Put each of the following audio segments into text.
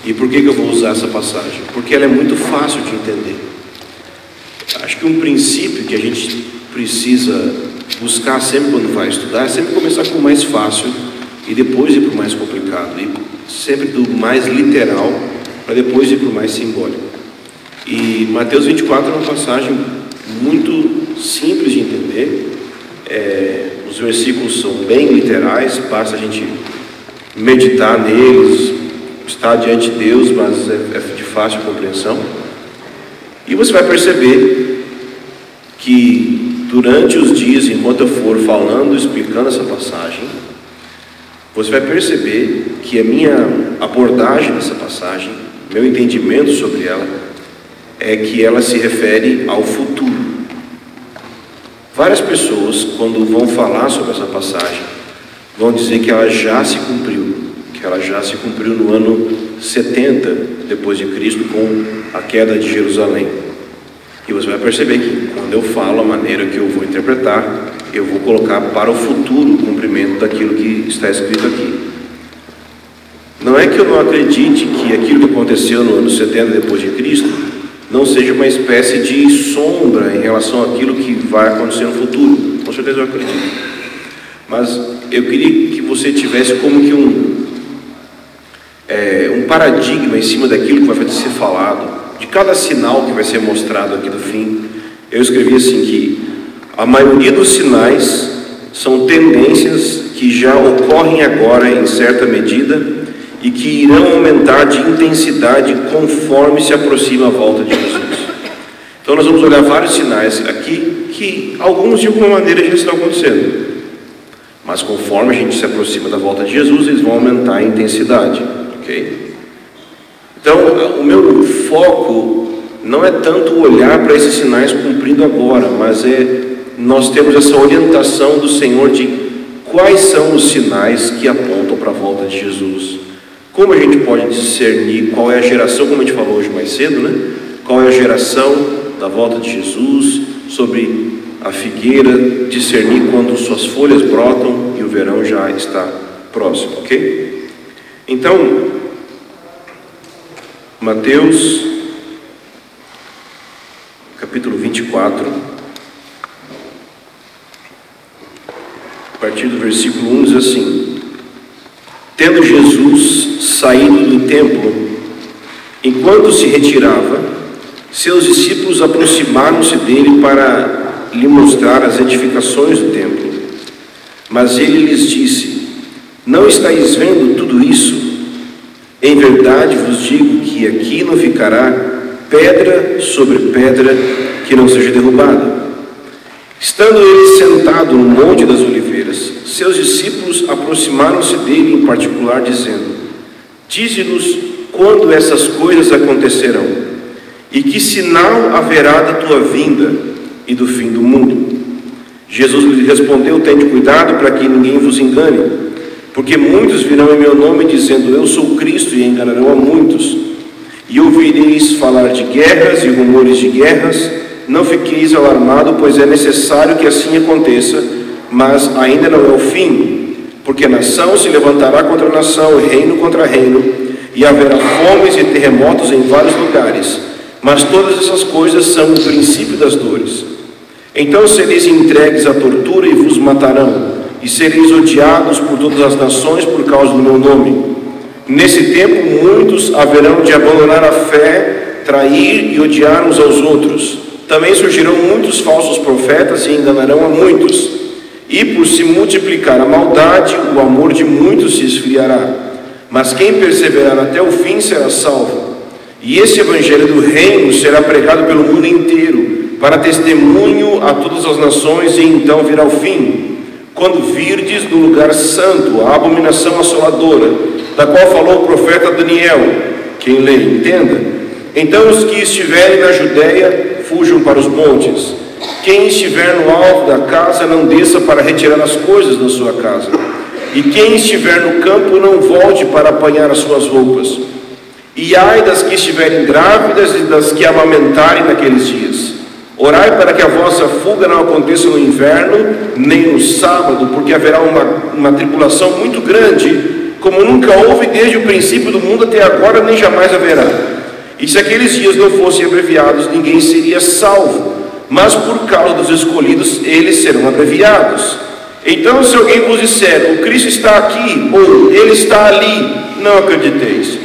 E por que eu vou usar essa passagem? Porque ela é muito fácil de entender. Acho que um princípio que a gente precisa buscar sempre quando vai estudar é sempre começar com o mais fácil e depois ir para o mais complicado, e sempre do mais literal para depois ir para o mais simbólico. E Mateus 24 é uma passagem muito simples de entender. Os versículos são bem literais, basta a gente meditar neles, estar diante de Deus, mas é de fácil compreensão. E você vai perceber que durante os dias, enquanto eu for falando, explicando essa passagem, você vai perceber que a minha abordagem dessa passagem, meu entendimento sobre ela, é que ela se refere ao futuro. Várias pessoas, quando vão falar sobre essa passagem, vão dizer que ela já se cumpriu, que ela já se cumpriu no ano 70 depois de Cristo, com a queda de Jerusalém. E você vai perceber que quando eu falo, a maneira que eu vou interpretar, eu vou colocar para o futuro o cumprimento daquilo que está escrito aqui. Não é que eu não acredite que aquilo que aconteceu no ano 70 depois de Cristo não seja uma espécie de sombra em relação àquilo que vai acontecer no futuro. Com certeza eu acredito. Mas eu queria que você tivesse como que um paradigma em cima daquilo que vai ser falado, de cada sinal que vai ser mostrado aqui do fim. Eu escrevi assim que a maioria dos sinais são tendências que já ocorrem agora em certa medida e que irão aumentar de intensidade conforme se aproxima a volta de Jesus. Então nós vamos olhar vários sinais aqui, que alguns de alguma maneira já estão acontecendo, mas conforme a gente se aproxima da volta de Jesus, eles vão aumentar a intensidade, ok? Então o meu foco não é tanto olhar para esses sinais cumprindo agora, mas nós temos essa orientação do Senhor de quais são os sinais que apontam para a volta de Jesus. Como a gente pode discernir qual é a geração, como a gente falou hoje mais cedo, né? Qual é a geração da volta de Jesus, sobre a figueira, discernir quando suas folhas brotam e o verão já está próximo, ok? Então, Mateus, capítulo 24, a partir do versículo 1 diz assim: Tendo Jesus saído do templo, enquanto se retirava, seus discípulos aproximaram-se dele para lhe mostrar as edificações do templo. Mas ele lhes disse: Não estáis vendo tudo isso? Em verdade vos digo que aqui não ficará pedra sobre pedra que não seja derrubada. Estando ele sentado no Monte das Oliveiras, seus discípulos aproximaram-se dele em particular, dizendo: Dize-nos quando essas coisas acontecerão, e que sinal haverá da tua vinda e do fim do mundo? Jesus lhe respondeu: Tende cuidado para que ninguém vos engane, porque muitos virão em meu nome dizendo: Eu sou Cristo, e enganarão a muitos. E ouvireis falar de guerras e rumores de guerras. Não fiqueis alarmado, pois é necessário que assim aconteça, mas ainda não é o fim, porque nação se levantará contra nação, reino contra reino, e haverá fomes e terremotos em vários lugares, mas todas essas coisas são o princípio das dores. Então sereis entregues à tortura e vos matarão, e sereis odiados por todas as nações por causa do meu nome. Nesse tempo muitos haverão de abandonar a fé, trair e odiar uns aos outros. Também surgirão muitos falsos profetas e enganarão a muitos. E por se multiplicar a maldade, o amor de muitos se esfriará. Mas quem perseverar até o fim será salvo. E esse evangelho do reino será pregado pelo mundo inteiro, para testemunho a todas as nações, e então virá o fim. Quando virdes no lugar santo a abominação assoladora, da qual falou o profeta Daniel, quem lê, entenda. Então os que estiverem na Judéia fujam para os montes. Quem estiver no alto da casa não desça para retirar as coisas da sua casa. E quem estiver no campo não volte para apanhar as suas roupas. E ai das que estiverem grávidas e das que amamentarem naqueles dias. Orai para que a vossa fuga não aconteça no inverno, nem no sábado, porque haverá uma tribulação muito grande, como nunca houve desde o princípio do mundo até agora, nem jamais haverá. E se aqueles dias não fossem abreviados, ninguém seria salvo, mas por causa dos escolhidos, eles serão abreviados. Então, se alguém vos disser, o Cristo está aqui, ou ele está ali, não acrediteis,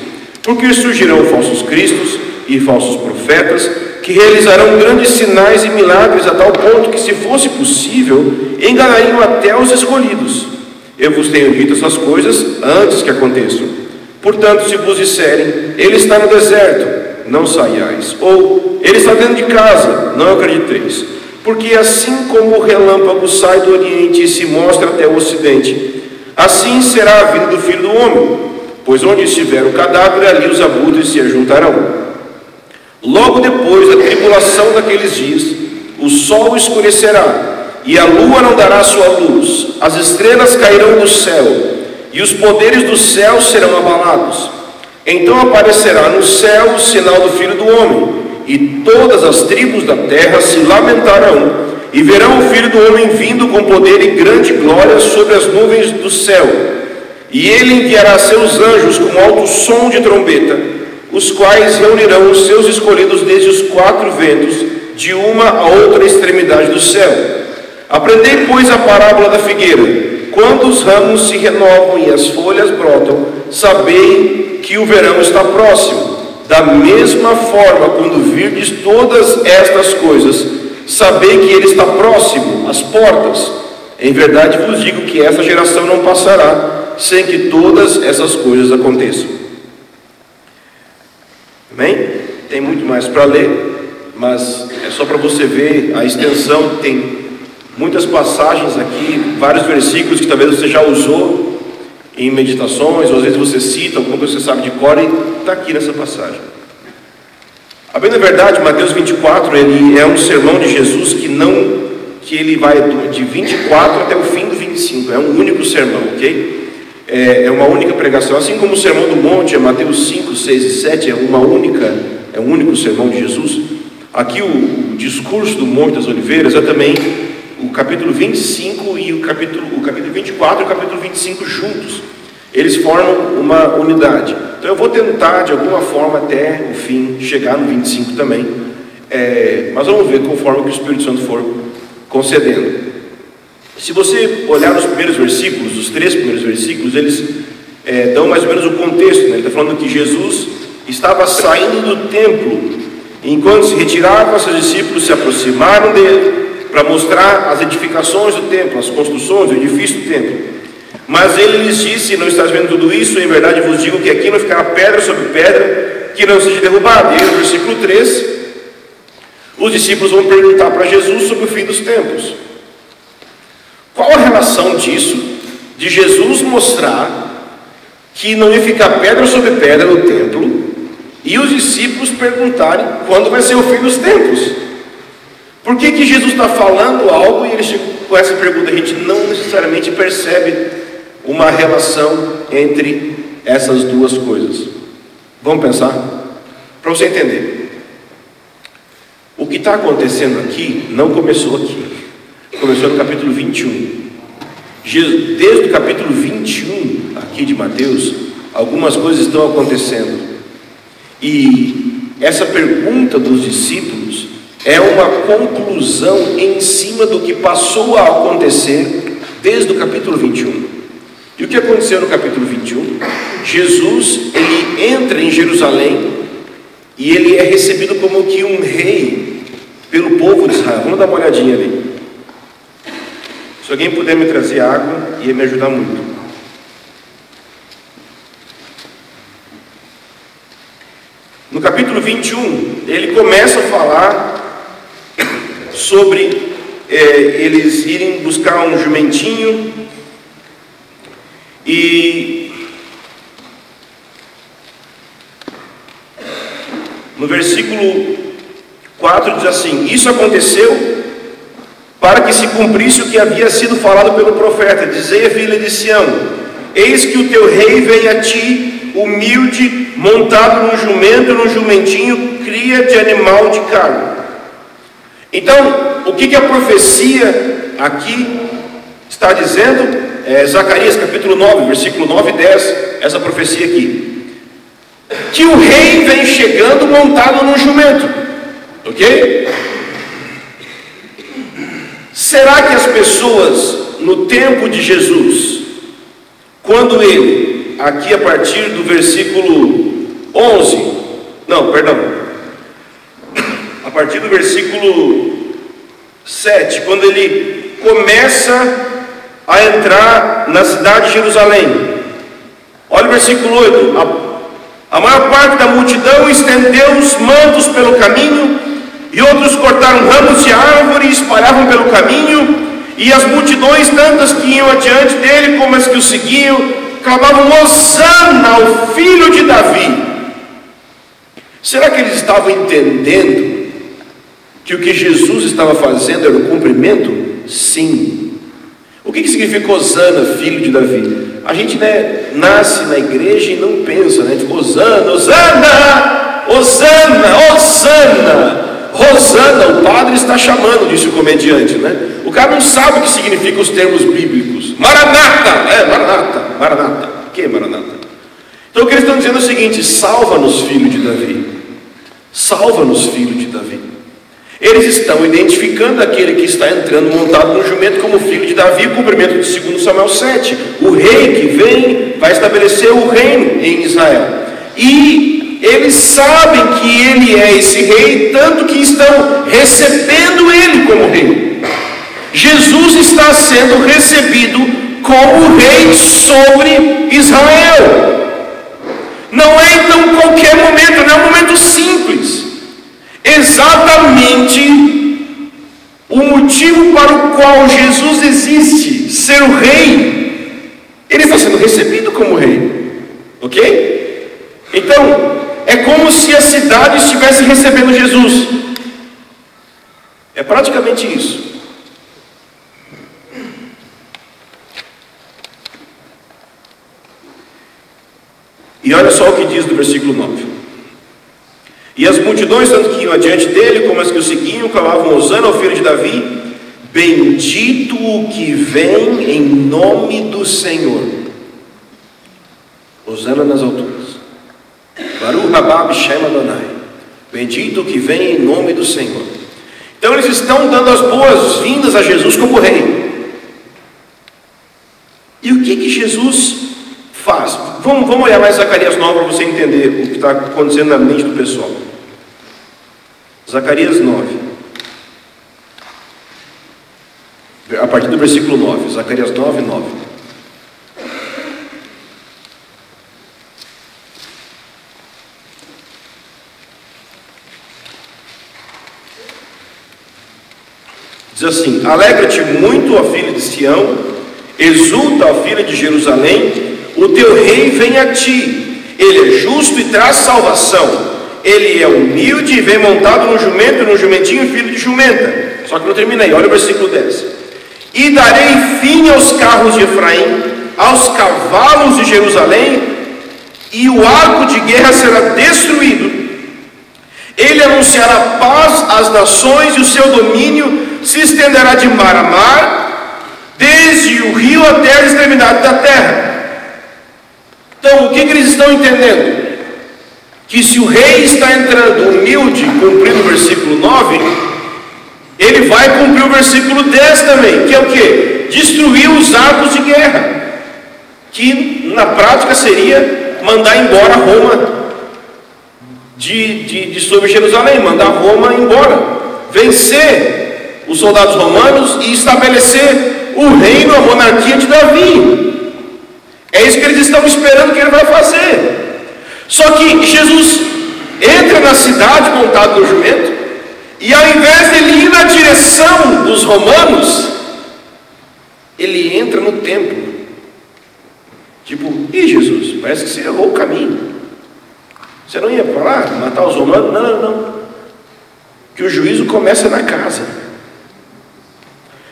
porque surgirão falsos cristos e falsos profetas, que realizarão grandes sinais e milagres, a tal ponto que, se fosse possível, enganariam até os escolhidos. Eu vos tenho dito essas coisas antes que aconteçam. Portanto, se vos disserem, ele está no deserto, não saiais, ou ele está dentro de casa, não acrediteis, porque assim como o relâmpago sai do oriente e se mostra até o ocidente, assim será a vinda do Filho do Homem, pois onde estiver o cadáver, ali os abutres se ajuntarão. Logo depois da tribulação daqueles dias, o sol escurecerá, e a lua não dará sua luz, as estrelas cairão do céu, e os poderes do céu serão abalados. Então aparecerá no céu o sinal do Filho do Homem, e todas as tribos da terra se lamentarão, e verão o Filho do Homem vindo com poder e grande glória sobre as nuvens do céu. E ele enviará seus anjos com alto som de trombeta, os quais reunirão os seus escolhidos desde os quatro ventos, de uma a outra extremidade do céu. Aprendei, pois, a parábola da figueira. Quando os ramos se renovam e as folhas brotam, sabei que o verão está próximo. Da mesma forma, quando virdes todas estas coisas, sabei que ele está próximo, às portas. Em verdade vos digo que essa geração não passará sem que todas essas coisas aconteçam. Amém? Tem muito mais para ler, mas é só para você ver a extensão. Tem muitas passagens aqui, vários versículos que talvez você já usou em meditações, ou às vezes você cita alguma coisa que você sabe de cor, e está aqui nessa passagem. A bem da verdade, Mateus 24, ele é um sermão de Jesus que ele vai de 24 até o fim do 25, é um único sermão, ok? É uma única pregação, assim como o Sermão do Monte, é Mateus 5, 6 e 7, é um único sermão de Jesus. Aqui o discurso do Monte das Oliveiras é também o capítulo 25 e o capítulo 24 e o capítulo 25 juntos. Eles formam uma unidade. Então eu vou tentar de alguma forma até o fim chegar no 25 também, mas vamos ver conforme o que o Espírito Santo for concedendo. Se você olhar os primeiros versículos, os 3 primeiros versículos, eles dão mais ou menos o contexto, né? Ele está falando que Jesus estava saindo do templo, e enquanto se retirava, seus discípulos se aproximaram dele para mostrar as edificações do templo, as construções, o edifício do templo. Mas ele lhes disse: não estás vendo tudo isso? Em verdade vos digo que aqui não ficará pedra sobre pedra que não seja derrubada. E no versículo 3, os discípulos vão perguntar para Jesus sobre o fim dos tempos. Qual a relação disso, de Jesus mostrar que não ia ficar pedra sobre pedra no templo, e os discípulos perguntarem quando vai ser o fim dos tempos? Por que Jesus está falando algo e ele chega com essa pergunta? A gente não necessariamente percebe uma relação entre essas duas coisas. Vamos pensar? Para você entender. O que está acontecendo aqui não começou aqui. Começou no capítulo 21. Desde o capítulo 21 aqui de Mateus, algumas coisas estão acontecendo. E essa pergunta dos discípulos é uma conclusão em cima do que passou a acontecer desde o capítulo 21. E o que aconteceu no capítulo 21? Jesus, ele entra em Jerusalém e ele é recebido como que um rei pelo povo de Israel. Vamos dar uma olhadinha ali. Se alguém puder me trazer água, ia me ajudar muito. No capítulo 21, ele começa a falar sobre eles irem buscar um jumentinho, e no versículo 4 diz assim: isso aconteceu para que se cumprisse o que havia sido falado pelo profeta: dizei à filha de Sião, eis que o teu rei vem a ti, humilde, montado num jumento, num jumentinho, cria de animal de carne. Então, o que a profecia aqui está dizendo? Zacarias capítulo 9, versículo 9 e 10, essa profecia aqui, que o rei vem chegando montado num jumento, ok? Será que as pessoas no tempo de Jesus, quando ele, aqui a partir do versículo 11, não, perdão, a partir do versículo 7, quando ele começa a entrar na cidade de Jerusalém, olha o versículo 8, a maior parte da multidão estendeu os mantos pelo caminho, e outros cortaram ramos de árvore e espalhavam pelo caminho, e as multidões, tantas que iam adiante dele como as que o seguiam, clamavam: Hosana ao filho de Davi. Será que eles estavam entendendo que o que Jesus estava fazendo era o cumprimento? Sim. O que significa Hosana, filho de Davi? A gente nasce na igreja e não pensa, tipo, Hosana, Hosana, Hosana, Hosana. Rosana, o padre está chamando, disse o comediante, O cara não sabe o que significam os termos bíblicos. Maranata, Maranata, Maranata. O que é Maranata? Então o que eles estão dizendo é o seguinte: salva-nos, filho de Davi. Salva-nos, filho de Davi. Eles estão identificando aquele que está entrando montado no jumento como filho de Davi, cumprimento de 2 Samuel 7. O rei que vem vai estabelecer o reino em Israel. E eles sabem que ele é esse rei, tanto que estão recebendo ele como rei. Jesus está sendo recebido como rei sobre Israel. Não é então qualquer momento, não é um momento simples. Exatamente o motivo para o qual Jesus existe, ser o rei, ele está sendo recebido como rei, ok? Então, é como se a cidade estivesse recebendo Jesus. É praticamente isso. E olha só o que diz no versículo 9: e as multidões, tanto que iam adiante dele como as que o seguiam, clamavam: Hosana ao filho de Davi, bendito o que vem em nome do Senhor. Hosana nas alturas. Baruch haba b'shem Adonai, bendito que vem em nome do Senhor. Então eles estão dando as boas-vindas a Jesus como rei. E o que Jesus faz? Vamos olhar mais Zacarias 9 para você entender o que está acontecendo na mente do pessoal. Zacarias 9, a partir do versículo 9, Zacarias 9, 9. Diz assim: alegra-te muito, ó filha de Sião, exulta, ó filha de Jerusalém, o teu rei vem a ti, ele é justo e traz salvação, ele é humilde e vem montado no jumento, no jumentinho, filho de jumenta. Só que não terminei, olha o versículo 10: e darei fim aos carros de Efraim, aos cavalos de Jerusalém, e o arco de guerra será destruído. Ele anunciará paz às nações, e o seu domínio se estenderá de mar a mar, desde o rio até a extremidade da terra. Então, o que eles estão entendendo? Que se o rei está entrando humilde, cumprindo o versículo 9, ele vai cumprir o versículo 10 também, que é o que? Destruir os arcos de guerra, que na prática seria mandar embora Roma de sobre Jerusalém, mandar Roma embora, vencer os soldados romanos e estabelecer o reino, a monarquia de Davi. É isso que eles estão esperando que ele vai fazer. Só que Jesus entra na cidade montado no jumento, e ao invés de ele ir na direção dos romanos, ele entra no templo. Tipo, Jesus, parece que você errou o caminho. Você não ia para lá matar os romanos? Não. Que o juízo começa na casa.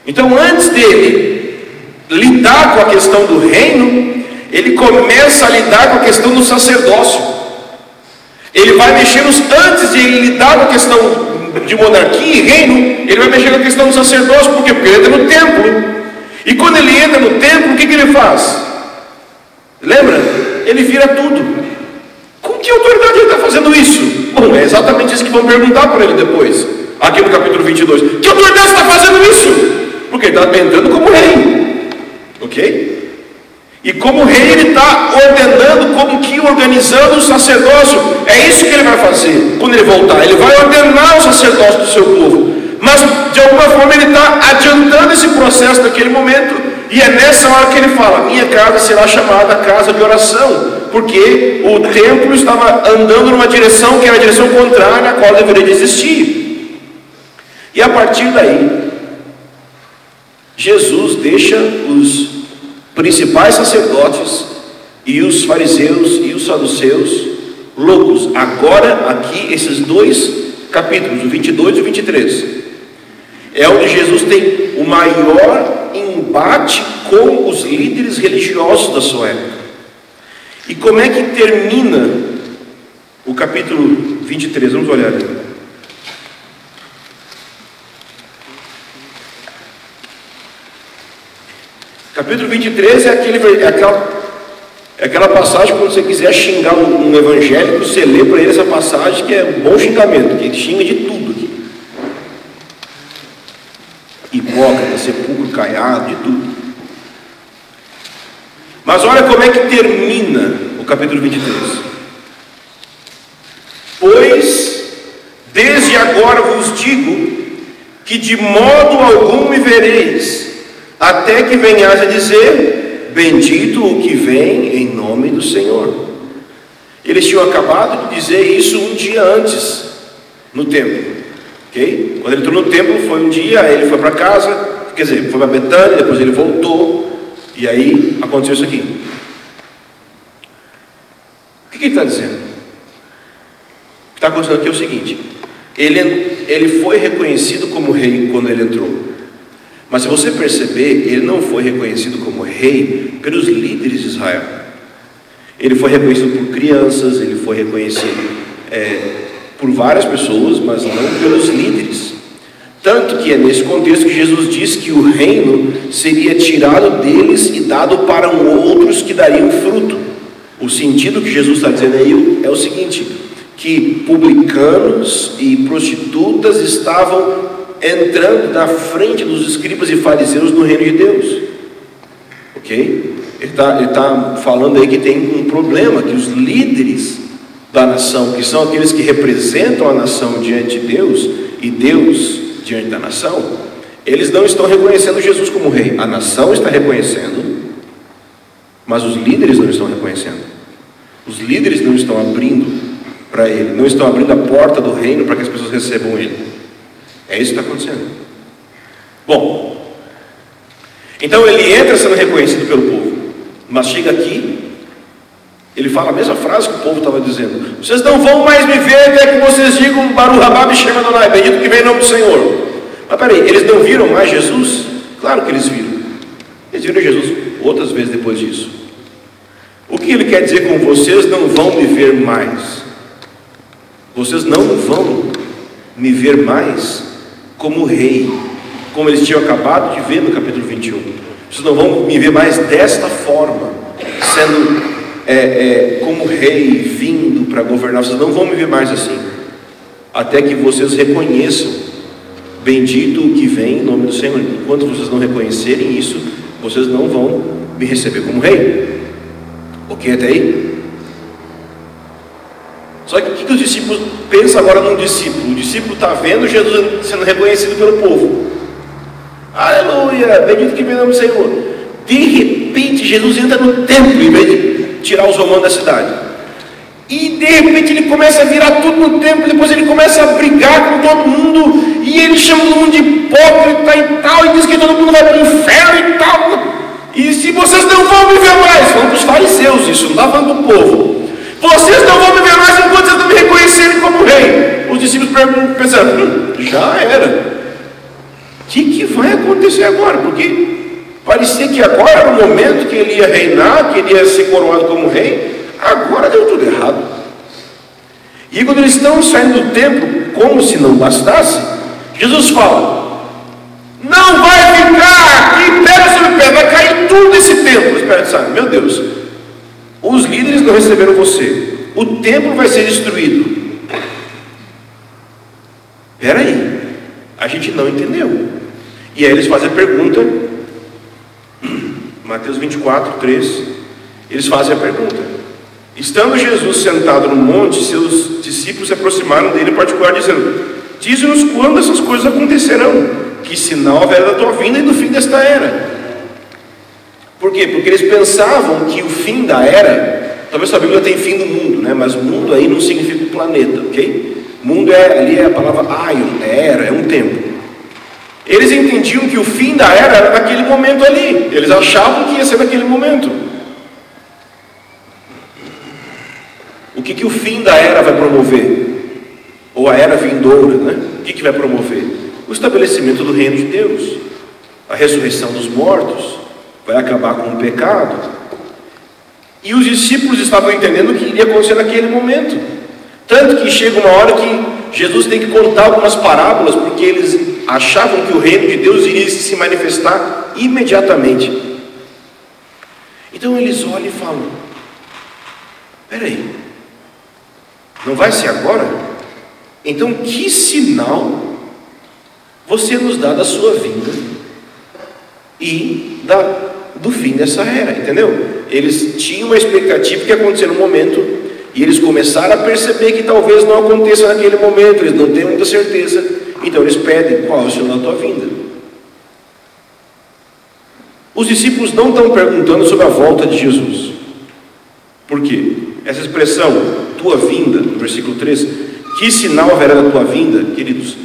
Então, antes dele lidar com a questão do reino, ele começa a lidar com a questão do sacerdócio. Ele vai mexer antes de ele lidar com a questão de monarquia e reino, ele vai mexer com a questão do sacerdócio. Por quê? Porque ele entra no templo. E quando ele entra no templo, o que ele faz? Lembra? Ele vira tudo. Com que autoridade ele está fazendo isso? Bom, é exatamente isso que vão perguntar para ele depois, aqui no capítulo 22. Que autoridade está fazendo isso? Porque ele está entrando como rei, ok? E como rei ele está ordenando, como que organizando o sacerdócio. É isso que ele vai fazer quando ele voltar. Ele vai ordenar o sacerdócio do seu povo. Mas de alguma forma ele está adiantando esse processo naquele momento. E é nessa hora que ele fala: minha casa será chamada casa de oração, porque o templo estava andando numa direção que era a direção contrária à qual deveria de existir. E a partir daí, Jesus deixa os principais sacerdotes e os fariseus e os saduceus loucos. Agora aqui esses dois capítulos, o 22 e o 23, é onde Jesus tem o maior embate com os líderes religiosos da sua época. E como é que termina o capítulo 23? Vamos olhar ali. Capítulo 23 é aquela passagem quando você quiser xingar um evangélico, você lê para ele essa passagem, que é um bom xingamento, que ele xinga de tudo aqui. Hipócrita, sepulcro caiado, de tudo. Mas olha como é que termina o capítulo 23. Pois, desde agora vos digo, que de modo algum me vereis, até que venhais a dizer: bendito o que vem em nome do Senhor. Eles tinham acabado de dizer isso um dia antes, no templo, ok? Quando ele entrou no templo, foi um dia, ele foi para casa, quer dizer, foi para Betânia, depois ele voltou, e aí aconteceu isso aqui. O que ele está dizendo? O que está acontecendo aqui é o seguinte: ele foi reconhecido como rei quando ele entrou. Mas se você perceber, ele não foi reconhecido como rei pelos líderes de Israel. Ele foi reconhecido por crianças, ele foi reconhecido por várias pessoas, mas não pelos líderes. Tanto que é nesse contexto que Jesus diz que o reino seria tirado deles e dado para outros que dariam fruto. O sentido que Jesus está dizendo aí é o seguinte: que publicanos e prostitutas estavam entrando na frente dos escribas e fariseus no reino de Deus, ok? Ele está falando aí que tem um problema, que os líderes da nação, que são aqueles que representam a nação diante de Deus e Deus diante da nação, eles não estão reconhecendo Jesus como rei. A nação está reconhecendo, mas os líderes não estão reconhecendo. Os líderes não estão abrindo para ele, não estão abrindo a porta do reino para que as pessoas recebam ele. É isso que está acontecendo. Bom, então ele entra sendo reconhecido pelo povo, mas chega aqui, ele fala a mesma frase que o povo estava dizendo: vocês não vão mais me ver até que vocês digam Baruch Rabá B'Shem Adonai, bendito que vem em nome do Senhor. Mas peraí, eles não viram mais Jesus? Claro que eles viram. Eles viram Jesus outras vezes depois disso. O que ele quer dizer com vocês não vão me ver mais? Vocês não vão me ver mais como rei, como eles tinham acabado de ver no capítulo 21. Vocês não vão me ver mais desta forma, sendo como rei, vindo para governar. Vocês não vão me ver mais assim, até que vocês reconheçam: bendito o que vem em nome do Senhor. Enquanto vocês não reconhecerem isso, vocês não vão me receber como rei. Ok até aí? Só que o que os discípulos pensam agora num discípulo? O discípulo está vendo Jesus sendo reconhecido pelo povo. Aleluia, bendito que vem o nome do Senhor. De repente Jesus entra no templo, em vez de tirar os romanos da cidade. E de repente ele começa a virar tudo no templo. Depois ele começa a brigar com todo mundo. E ele chama todo mundo de hipócrita e tal. E diz que todo mundo vai para o inferno e tal. E se vocês não vão me ver mais, falando para os fariseus isso, não está falando do povo. Vocês não vão me ver mais enquanto vocês não me reconhecerem como rei. Os discípulos pensaram: já era. O que vai acontecer agora? Porque parecia que agora era o momento que ele ia reinar, que ele ia ser coroado como rei. Agora deu tudo errado. E quando eles estão saindo do templo, como se não bastasse, Jesus fala: Não vai ficar aqui pedra sobre pedra, vai cair tudo esse templo. Espera, sabe? Meu Deus, os líderes não receberam você, o templo vai ser destruído. Espera aí, a gente não entendeu. E aí eles fazem a pergunta, Mateus 24, 3, eles fazem a pergunta. Estando Jesus sentado no monte, seus discípulos se aproximaram dele em particular, dizendo: dize-nos quando essas coisas acontecerão, que sinal haverá da tua vinda e do fim desta era. Por quê? Porque eles pensavam que o fim da era, talvez a Bíblia tenha fim do mundo, né? Mas mundo aí não significa o planeta, ok? Mundo ali é a palavra aion, é era, é um tempo. Eles entendiam que o fim da era naquele momento ali. Eles achavam que ia ser naquele momento. O que o fim da era vai promover? Ou a era vindoura, né? O que vai promover? O estabelecimento do reino de Deus. A ressurreição dos mortos vai acabar com o pecado. E os discípulos estavam entendendo o que iria acontecer naquele momento. Tanto que chega uma hora que Jesus tem que contar algumas parábolas, porque eles achavam que o reino de Deus iria se manifestar imediatamente. Então eles olham e falam: peraí, não vai ser agora? Então que sinal você nos dá da sua vinda e do fim dessa era? Entendeu? Eles tinham uma expectativa que ia acontecer no momento, e eles começaram a perceber que talvez não aconteça naquele momento, eles não têm muita certeza. Então eles pedem: qual é o sinal da tua vinda? Os discípulos não estão perguntando sobre a volta de Jesus. Por quê? Essa expressão, tua vinda, no versículo 3, que sinal haverá da tua vinda, queridos?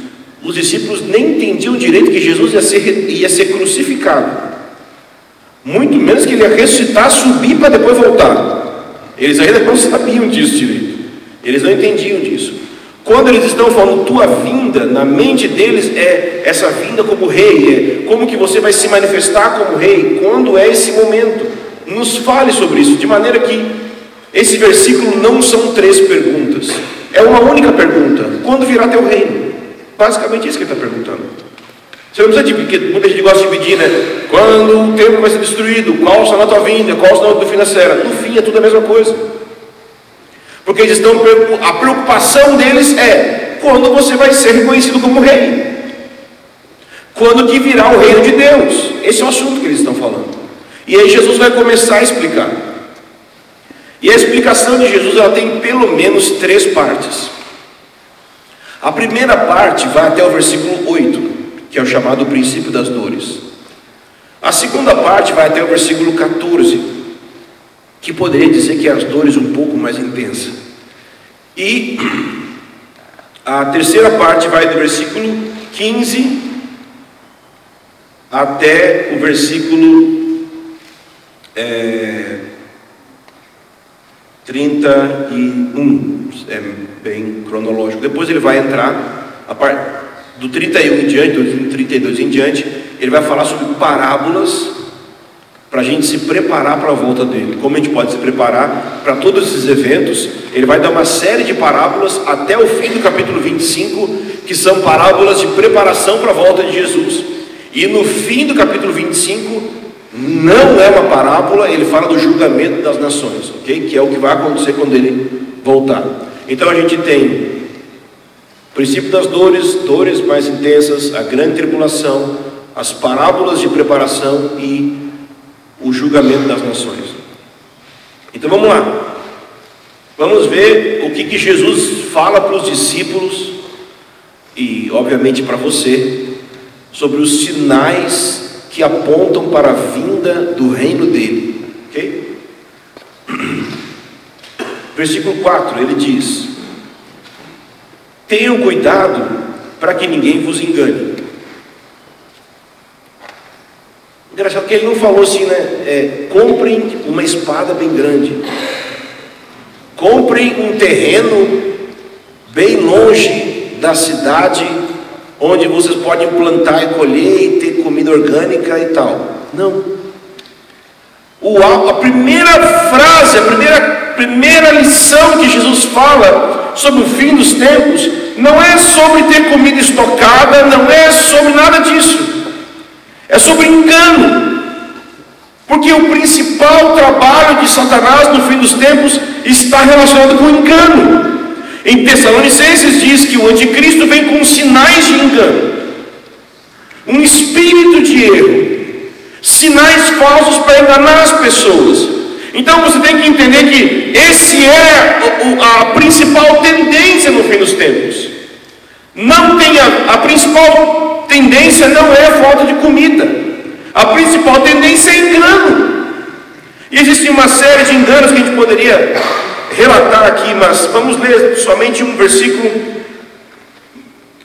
Os discípulos nem entendiam direito que Jesus ia ser crucificado, muito menos que ele ia ressuscitar, subir para depois voltar. Eles ainda não sabiam disso direito, eles não entendiam disso. Quando eles estão falando tua vinda, na mente deles é essa vinda como rei, é como que você vai se manifestar como rei, quando é esse momento. Nos fale sobre isso, de maneira que esse versículo não são 3 perguntas, é uma única pergunta: quando virá teu reino? Basicamente isso que ele está perguntando. Você não precisa dividir, porque muita gente gosta de dividir, né? Quando o templo vai ser destruído, qual será a tua vinda, qual será o fim da era? No fim é tudo a mesma coisa. Porque eles estão, a preocupação deles é quando você vai ser reconhecido como rei, quando que virá o reino de Deus. Esse é o assunto que eles estão falando. E aí Jesus vai começar a explicar. E a explicação de Jesus, ela tem pelo menos 3 partes. A primeira parte vai até o versículo 8, que é o chamado princípio das dores. A segunda parte vai até o versículo 14, que poderia dizer que é as dores um pouco mais intensas. E a terceira parte vai do versículo 15 até o versículo 31. É bem cronológico. Depois ele vai entrar a parte do 31 em diante, do 32 em diante, ele vai falar sobre parábolas para a gente se preparar para a volta dele. Como a gente pode se preparar para todos esses eventos? Ele vai dar uma série de parábolas até o fim do capítulo 25, que são parábolas de preparação para a volta de Jesus. E no fim do capítulo 25, não é uma parábola, ele fala do julgamento das nações, ok? Que é o que vai acontecer quando ele voltar. Então a gente tem o princípio das dores, dores mais intensas, a grande tribulação, as parábolas de preparação e o julgamento das nações. Então vamos lá, vamos ver o que Jesus fala para os discípulos e obviamente para você sobre os sinais que apontam para a vinda do reino dele, ok? Versículo 4, ele diz: tenham cuidado para que ninguém vos engane. Engraçado que ele não falou assim, né? Comprem uma espada bem grande, comprem um terreno bem longe da cidade, onde vocês podem plantar e colher e ter comida orgânica e tal. Não. A primeira frase, a primeira lição que Jesus fala sobre o fim dos tempos, não é sobre ter comida estocada, não é sobre nada disso. É sobre engano. Porque o principal trabalho de Satanás no fim dos tempos está relacionado com engano. Em Tessalonicenses diz que o anticristo vem com sinais de engano, um espírito de erro, sinais falsos para enganar as pessoas. Então você tem que entender que esse é a principal tendência no fim dos tempos. Não tem a principal tendência não é a falta de comida. A principal tendência é engano. E existe uma série de enganos que a gente poderia relatar aqui, mas vamos ler somente um versículo.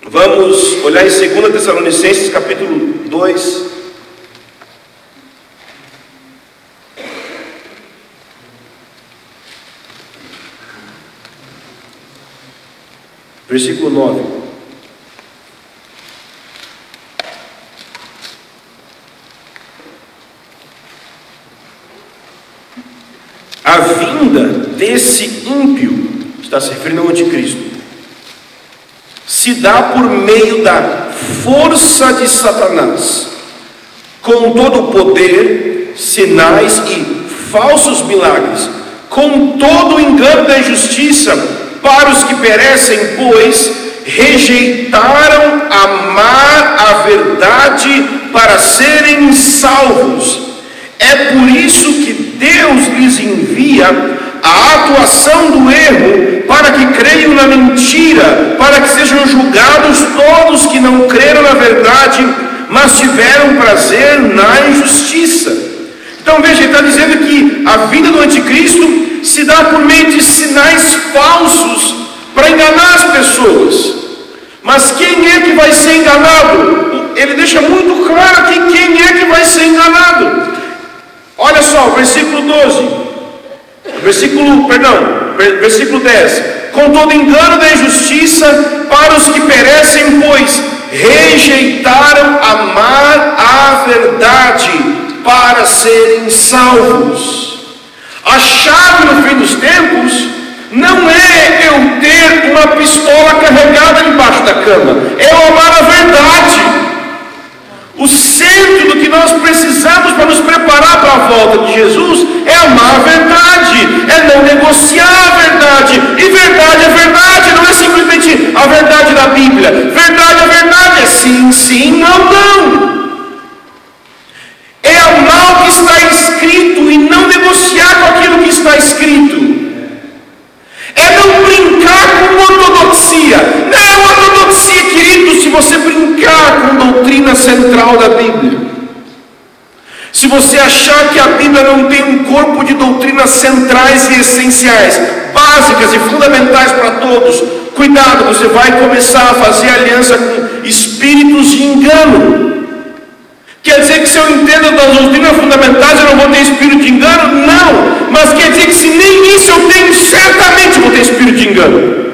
Vamos olhar em 2 Tessalonicenses capítulo 2. Versículo 9. A vinda desse ímpio, está se referindo ao anticristo, se dá por meio da força de Satanás, com todo o poder, sinais e falsos milagres, com todo o engano da injustiça para os que perecem, pois rejeitaram amar a verdade para serem salvos. É por isso que Deus lhes envia a atuação do erro, para que creiam na mentira, para que sejam julgados todos que não creram na verdade, mas tiveram prazer na injustiça. Então veja, ele está dizendo que a vinda do anticristo se dá por meio de sinais falsos para enganar as pessoas. Mas quem é que vai ser enganado? Ele deixa muito claro aqui quem é que vai ser enganado. Olha só, versículo 12, versículo 10. Com todo engano da injustiça para os que perecem, pois rejeitaram amar a verdade para serem salvos. A chave no fim dos tempos não é eu ter uma pistola carregada debaixo da cama, é eu amar a verdade. O centro do que nós precisamos para nos preparar para a volta de Jesus é amar a verdade, é não negociar a verdade. E verdade é verdade, não é simplesmente a verdade da Bíblia. Verdade é verdade, é sim, sim, não, não. É amar o que está escrito e não negociar com aquilo que está escrito. É não brincar com ortodoxia. Não, ortodoxia, querido, se você brincar com doutrina central da Bíblia, se você achar que a Bíblia não tem um corpo de doutrinas centrais e essenciais, básicas e fundamentais para todos, cuidado, você vai começar a fazer aliança com espíritos de engano. Quer dizer que se eu entendo das doutrinas fundamentais eu não vou ter espírito de engano? Não, mas quer dizer que se nem isso eu tenho, certamente vou ter espírito de engano.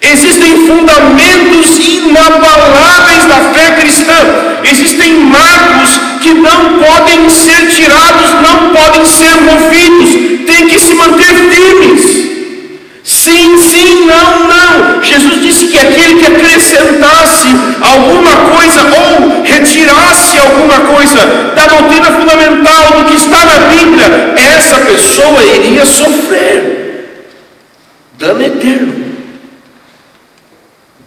Existem fundamentos inabaláveis da fé cristã, existem marcos que não podem ser tirados, não podem ser movidos, tem que se manter firmes. Sim, sim, não, não. Jesus disse que aquele que acrescentasse alguma coisa ou retirasse alguma coisa da doutrina fundamental do que está na Bíblia, essa pessoa iria sofrer dano eterno.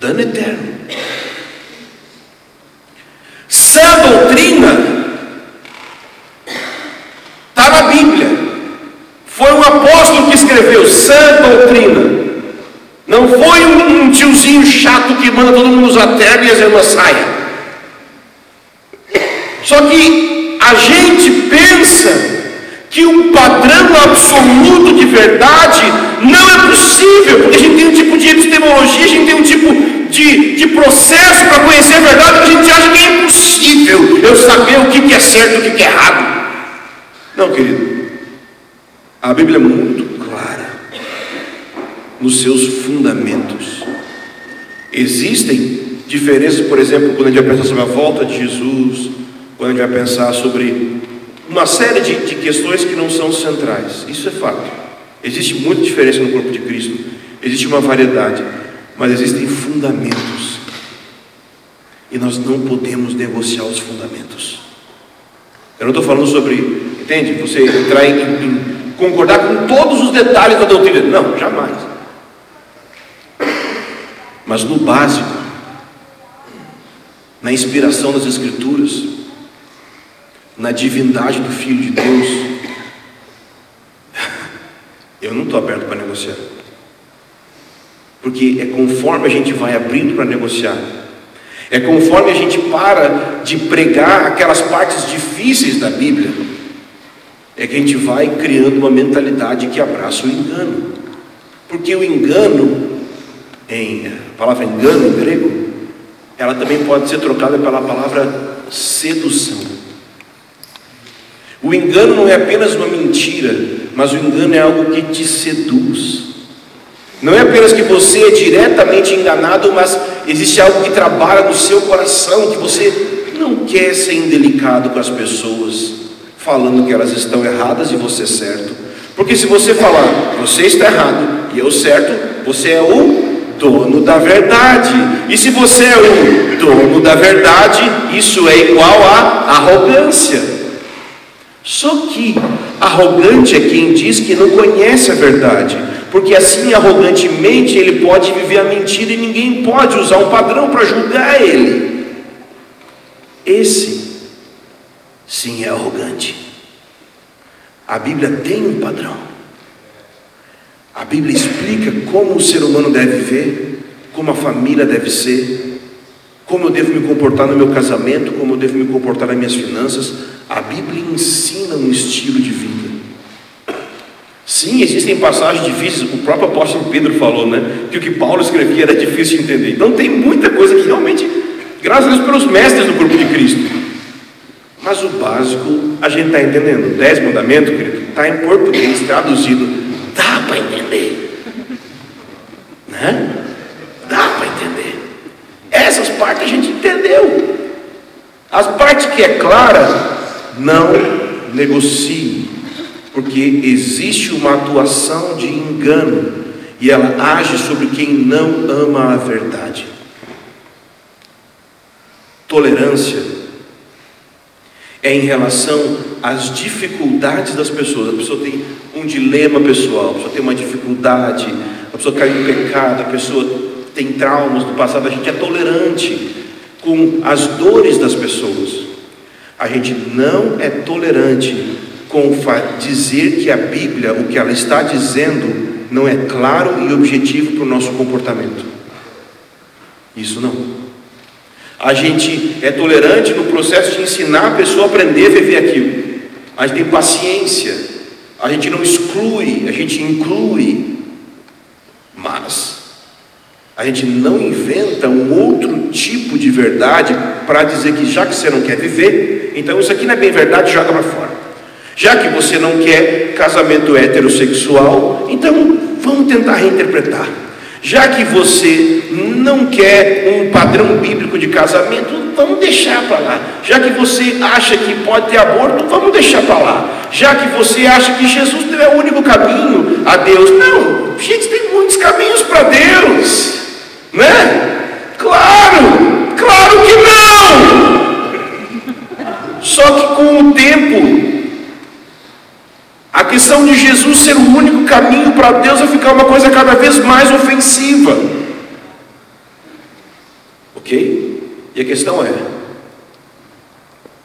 Dano eterno. Sã doutrina está na Bíblia. Foi um apóstolo que escreveu sã doutrina. Não foi um tiozinho chato que manda todo mundo usar terno e as irmãs saia. Só que a gente pensa que um padrão absoluto de verdade não é possível, porque a gente tem um tipo de epistemologia, a gente tem um tipo de processo para conhecer a verdade, que a gente acha que é impossível eu saber o que é certo e o que é errado. Não, querido, a Bíblia é muito clara nos seus fundamentos. Existem diferenças, por exemplo, quando a gente vai pensar sobre a volta de Jesus, quando a gente vai pensar sobre uma série de questões que não são centrais. Isso é fato. Existe muita diferença no corpo de Cristo, existe uma variedade, mas existem fundamentos. E nós não podemos negociar os fundamentos. Eu não estou falando sobre, entende? Você entrar em concordar com todos os detalhes da doutrina. Não, jamais. Mas no básico, na inspiração das Escrituras, na divindade do Filho de Deus, eu não estou aberto para negociar. Porque é conforme a gente vai abrindo para negociar, é conforme a gente para de pregar aquelas partes difíceis da Bíblia, é que a gente vai criando uma mentalidade que abraça o engano. Porque o engano, a palavra engano em grego, ela também pode ser trocada pela palavra sedução. O engano não é apenas uma mentira, mas o engano é algo que te seduz. Não é apenas que você é diretamente enganado, mas existe algo que trabalha no seu coração, que você não quer ser indelicado com as pessoas, falando que elas estão erradas e você certo. Porque se você falar, você está errado e eu certo, você é o dono da verdade. E se você é o dono da verdade, isso é igual a arrogância. Só que arrogante é quem diz que não conhece a verdade, porque assim arrogantemente ele pode viver a mentira e ninguém pode usar um padrão para julgar ele. Esse sim é arrogante. A Bíblia tem um padrão. A Bíblia explica como o ser humano deve viver, como a família deve ser, como eu devo me comportar no meu casamento, como eu devo me comportar nas minhas finanças. A Bíblia ensina um estilo de vida. Sim, existem passagens difíceis. O próprio apóstolo Pedro falou, que o que Paulo escrevia era difícil de entender. Então tem muita coisa que realmente, graças a Deus pelos mestres do corpo de Cristo. Mas o básico a gente está entendendo. 10 mandamentos, querido, está em português, traduzido. Dá para entender. Dá para entender. Essas partes a gente entendeu. As partes que é clara, não negocie. Porque existe uma atuação de engano e ela age sobre quem não ama a verdade. Tolerância é em relação às dificuldades das pessoas. A pessoa tem um dilema pessoal, a pessoa tem uma dificuldade, a pessoa caiu em pecado, a pessoa tem traumas do passado. A gente é tolerante com as dores das pessoas. A gente não é tolerante com dizer que a Bíblia, o que ela está dizendo, não é claro e objetivo para o nosso comportamento. Isso não. A gente é tolerante no processo de ensinar a pessoa a aprender a viver aquilo. A gente tem paciência. A gente não exclui, a gente inclui. Mas a gente não inventa um outro tipo de verdade para dizer que já que você não quer viver, então isso aqui não é bem verdade, joga para fora. Já que você não quer casamento heterossexual, então vamos tentar reinterpretar. Já que você não quer um padrão bíblico de casamento, vamos deixar para lá. Já que você acha que pode ter aborto, vamos deixar para lá. Já que você acha que Jesus não é o único caminho a Deus, não, gente, tem muitos caminhos para Deus, Claro que não! Só que com o tempo, a questão de Jesus ser o único caminho para Deus vai ficar uma coisa cada vez mais ofensiva. Ok? E a questão é: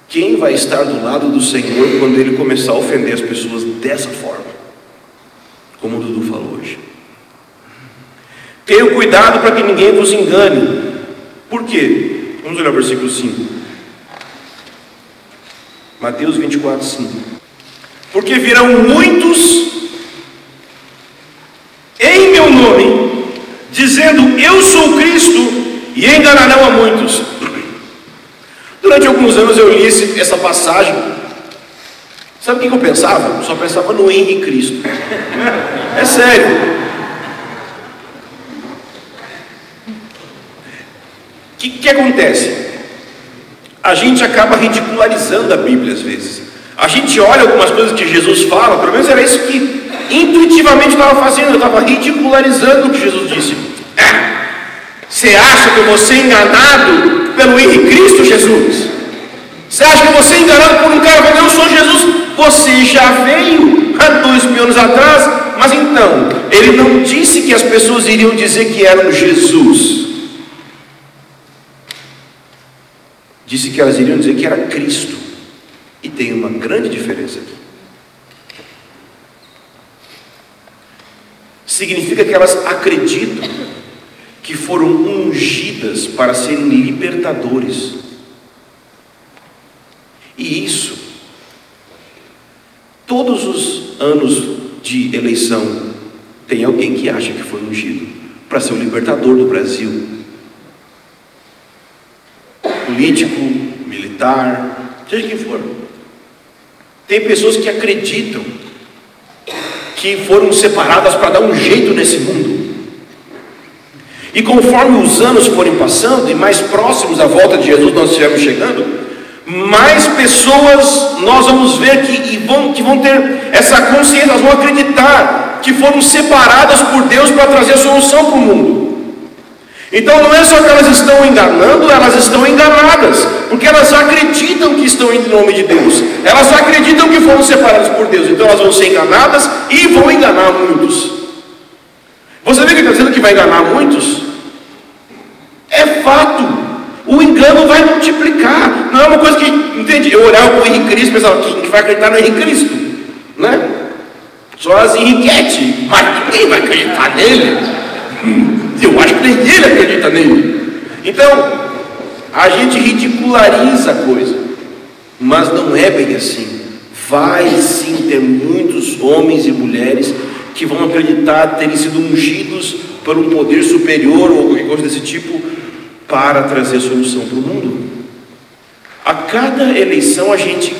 quem vai estar do lado do Senhor quando Ele começar a ofender as pessoas dessa forma? Como o Dudu falou hoje. Tenham cuidado para que ninguém vos engane. Por quê? Vamos olhar o versículo 5. Mateus 24, 5. Porque virão muitos em meu nome, dizendo eu sou Cristo, e enganarão a muitos. Durante alguns anos eu li essa passagem. Sabe o que eu pensava? Eu só pensava no Henrique Cristo. É sério. O que acontece? A gente acaba ridicularizando a Bíblia às vezes. A gente olha algumas coisas que Jesus fala, pelo menos era isso que intuitivamente estava fazendo. Eu estava ridicularizando o que Jesus disse. Você acha que eu vou ser enganado pelo Henrique Cristo Jesus? Você acha que você é enganado por um cara falando, eu sou Jesus? Você já veio há 2000 anos atrás, mas então, ele não disse que as pessoas iriam dizer que eram Jesus. Disse que elas iriam dizer que era Cristo. E tem uma grande diferença aqui. Significa que elas acreditam que foram ungidas para serem libertadores. E isso, todos os anos de eleição, tem alguém que acha que foi ungido para ser o libertador do Brasil. Político, militar, seja quem for. Tem pessoas que acreditam que foram separadas para dar um jeito nesse mundo. E conforme os anos forem passando e mais próximos à volta de Jesus nós estivermos chegando, mais pessoas nós vamos ver que vão ter essa consciência, elas vão acreditar que foram separadas por Deus para trazer a solução para o mundo. Então não é só que elas estão enganando, elas estão enganadas, porque elas acreditam que estão indo em nome de Deus, elas acreditam que foram separadas por Deus, então elas vão ser enganadas e vão enganar muitos. Você vê que ele está dizendo que vai enganar muitos? É fato. O engano vai multiplicar. Não é uma coisa que, entende? Eu olhava para o Henrique Cristo e pensava, quem vai acreditar no Henrique Cristo? Né? Só as Henriquete, mas ninguém vai acreditar nele. Eu acho que nem ele acredita nele. Então, a gente ridiculariza a coisa, mas não é bem assim. Vai sim ter muitos homens e mulheres que vão acreditar terem sido ungidos por um poder superior ou qualquer coisa desse tipo para trazer solução para o mundo. A cada eleição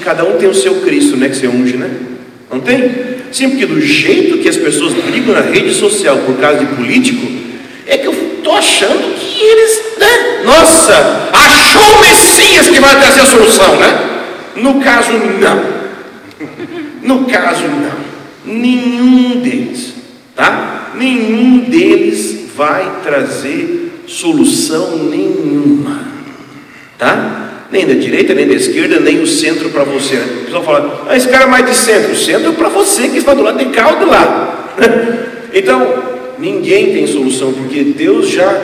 cada um tem o seu Cristo, né, que você unge, né? Não tem? Sim, porque do jeito que as pessoas brigam na rede social por causa de político, é que eu estou achando que eles, né? Nossa, achou o Messias que vai trazer a solução, né? No caso, não. No caso, não. Nenhum deles, tá? Nenhum deles vai trazer solução nenhuma, tá? Nem da direita, nem da esquerda, nem o centro para você. O pessoal fala, esse cara é mais de centro. O centro é para você que está do lado de cá ou do lado. Então, ninguém tem solução, porque Deus já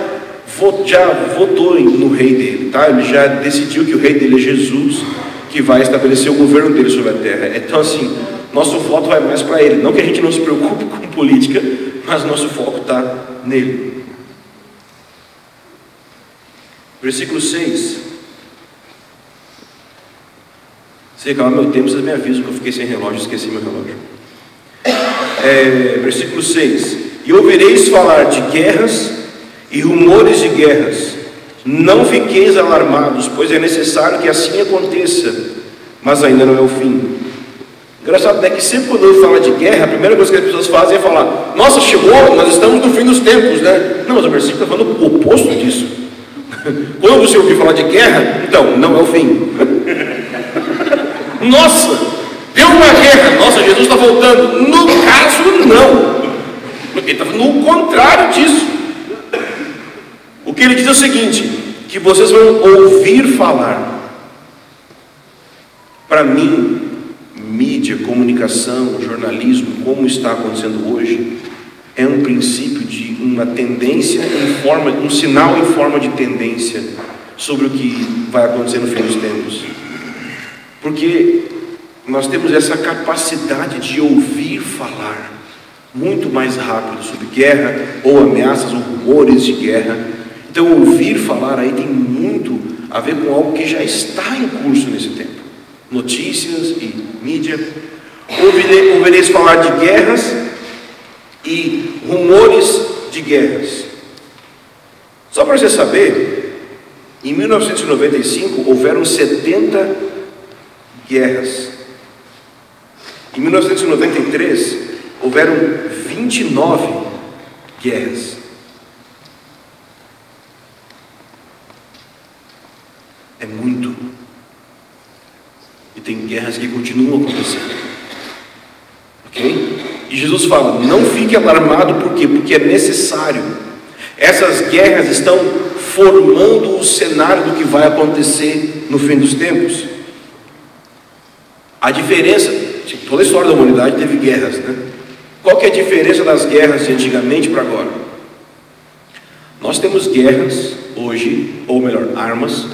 votou no rei dele, tá? Ele já decidiu que o rei dele é Jesus, que vai estabelecer o governo dele sobre a terra. Então assim, nosso voto vai mais para ele. Não que a gente não se preocupe com política, mas nosso foco está nele. Versículo 6. Se acabar meu tempo, vocês me avisam que eu fiquei sem relógio, esqueci meu relógio. Versículo 6. E ouvireis falar de guerras e rumores de guerras. Não fiqueis alarmados, pois é necessário que assim aconteça, mas ainda não é o fim. Engraçado, né, que sempre quando eu falo de guerra, a primeira coisa que as pessoas fazem é falar, nossa, chegou, nós estamos no fim dos tempos, né? Não, mas o versículo está falando o oposto disso. Quando você ouvir falar de guerra, então, não é o fim. Nossa, deu uma guerra, nossa, Jesus está voltando. No caso, não. Ele está falando o contrário disso. O que ele diz é o seguinte, que vocês vão ouvir falar. Para mim, mídia, comunicação, jornalismo, como está acontecendo hoje, é um princípio de uma tendência um sinal em forma de tendência sobre o que vai acontecer no fim dos tempos. Porque nós temos essa capacidade de ouvir falar muito mais rápido sobre guerra, ou ameaças, ou rumores de guerra. Então ouvir falar aí tem muito a ver com algo que já está em curso nesse tempo. Notícias e mídia. Ouvireis falar de guerras e rumores de guerras. Só para você saber, em 1995 houveram 70 guerras. Em 1993 houveram 29 guerras. É muito. E tem guerras que continuam acontecendo. Ok? E Jesus fala, não fique alarmado, por quê? Porque é necessário. Essas guerras estão formando o cenário do que vai acontecer no fim dos tempos. A diferença, toda a história da humanidade teve guerras, né? Qual que é a diferença das guerras de antigamente para agora? Nós temos guerras hoje, ou melhor, armas,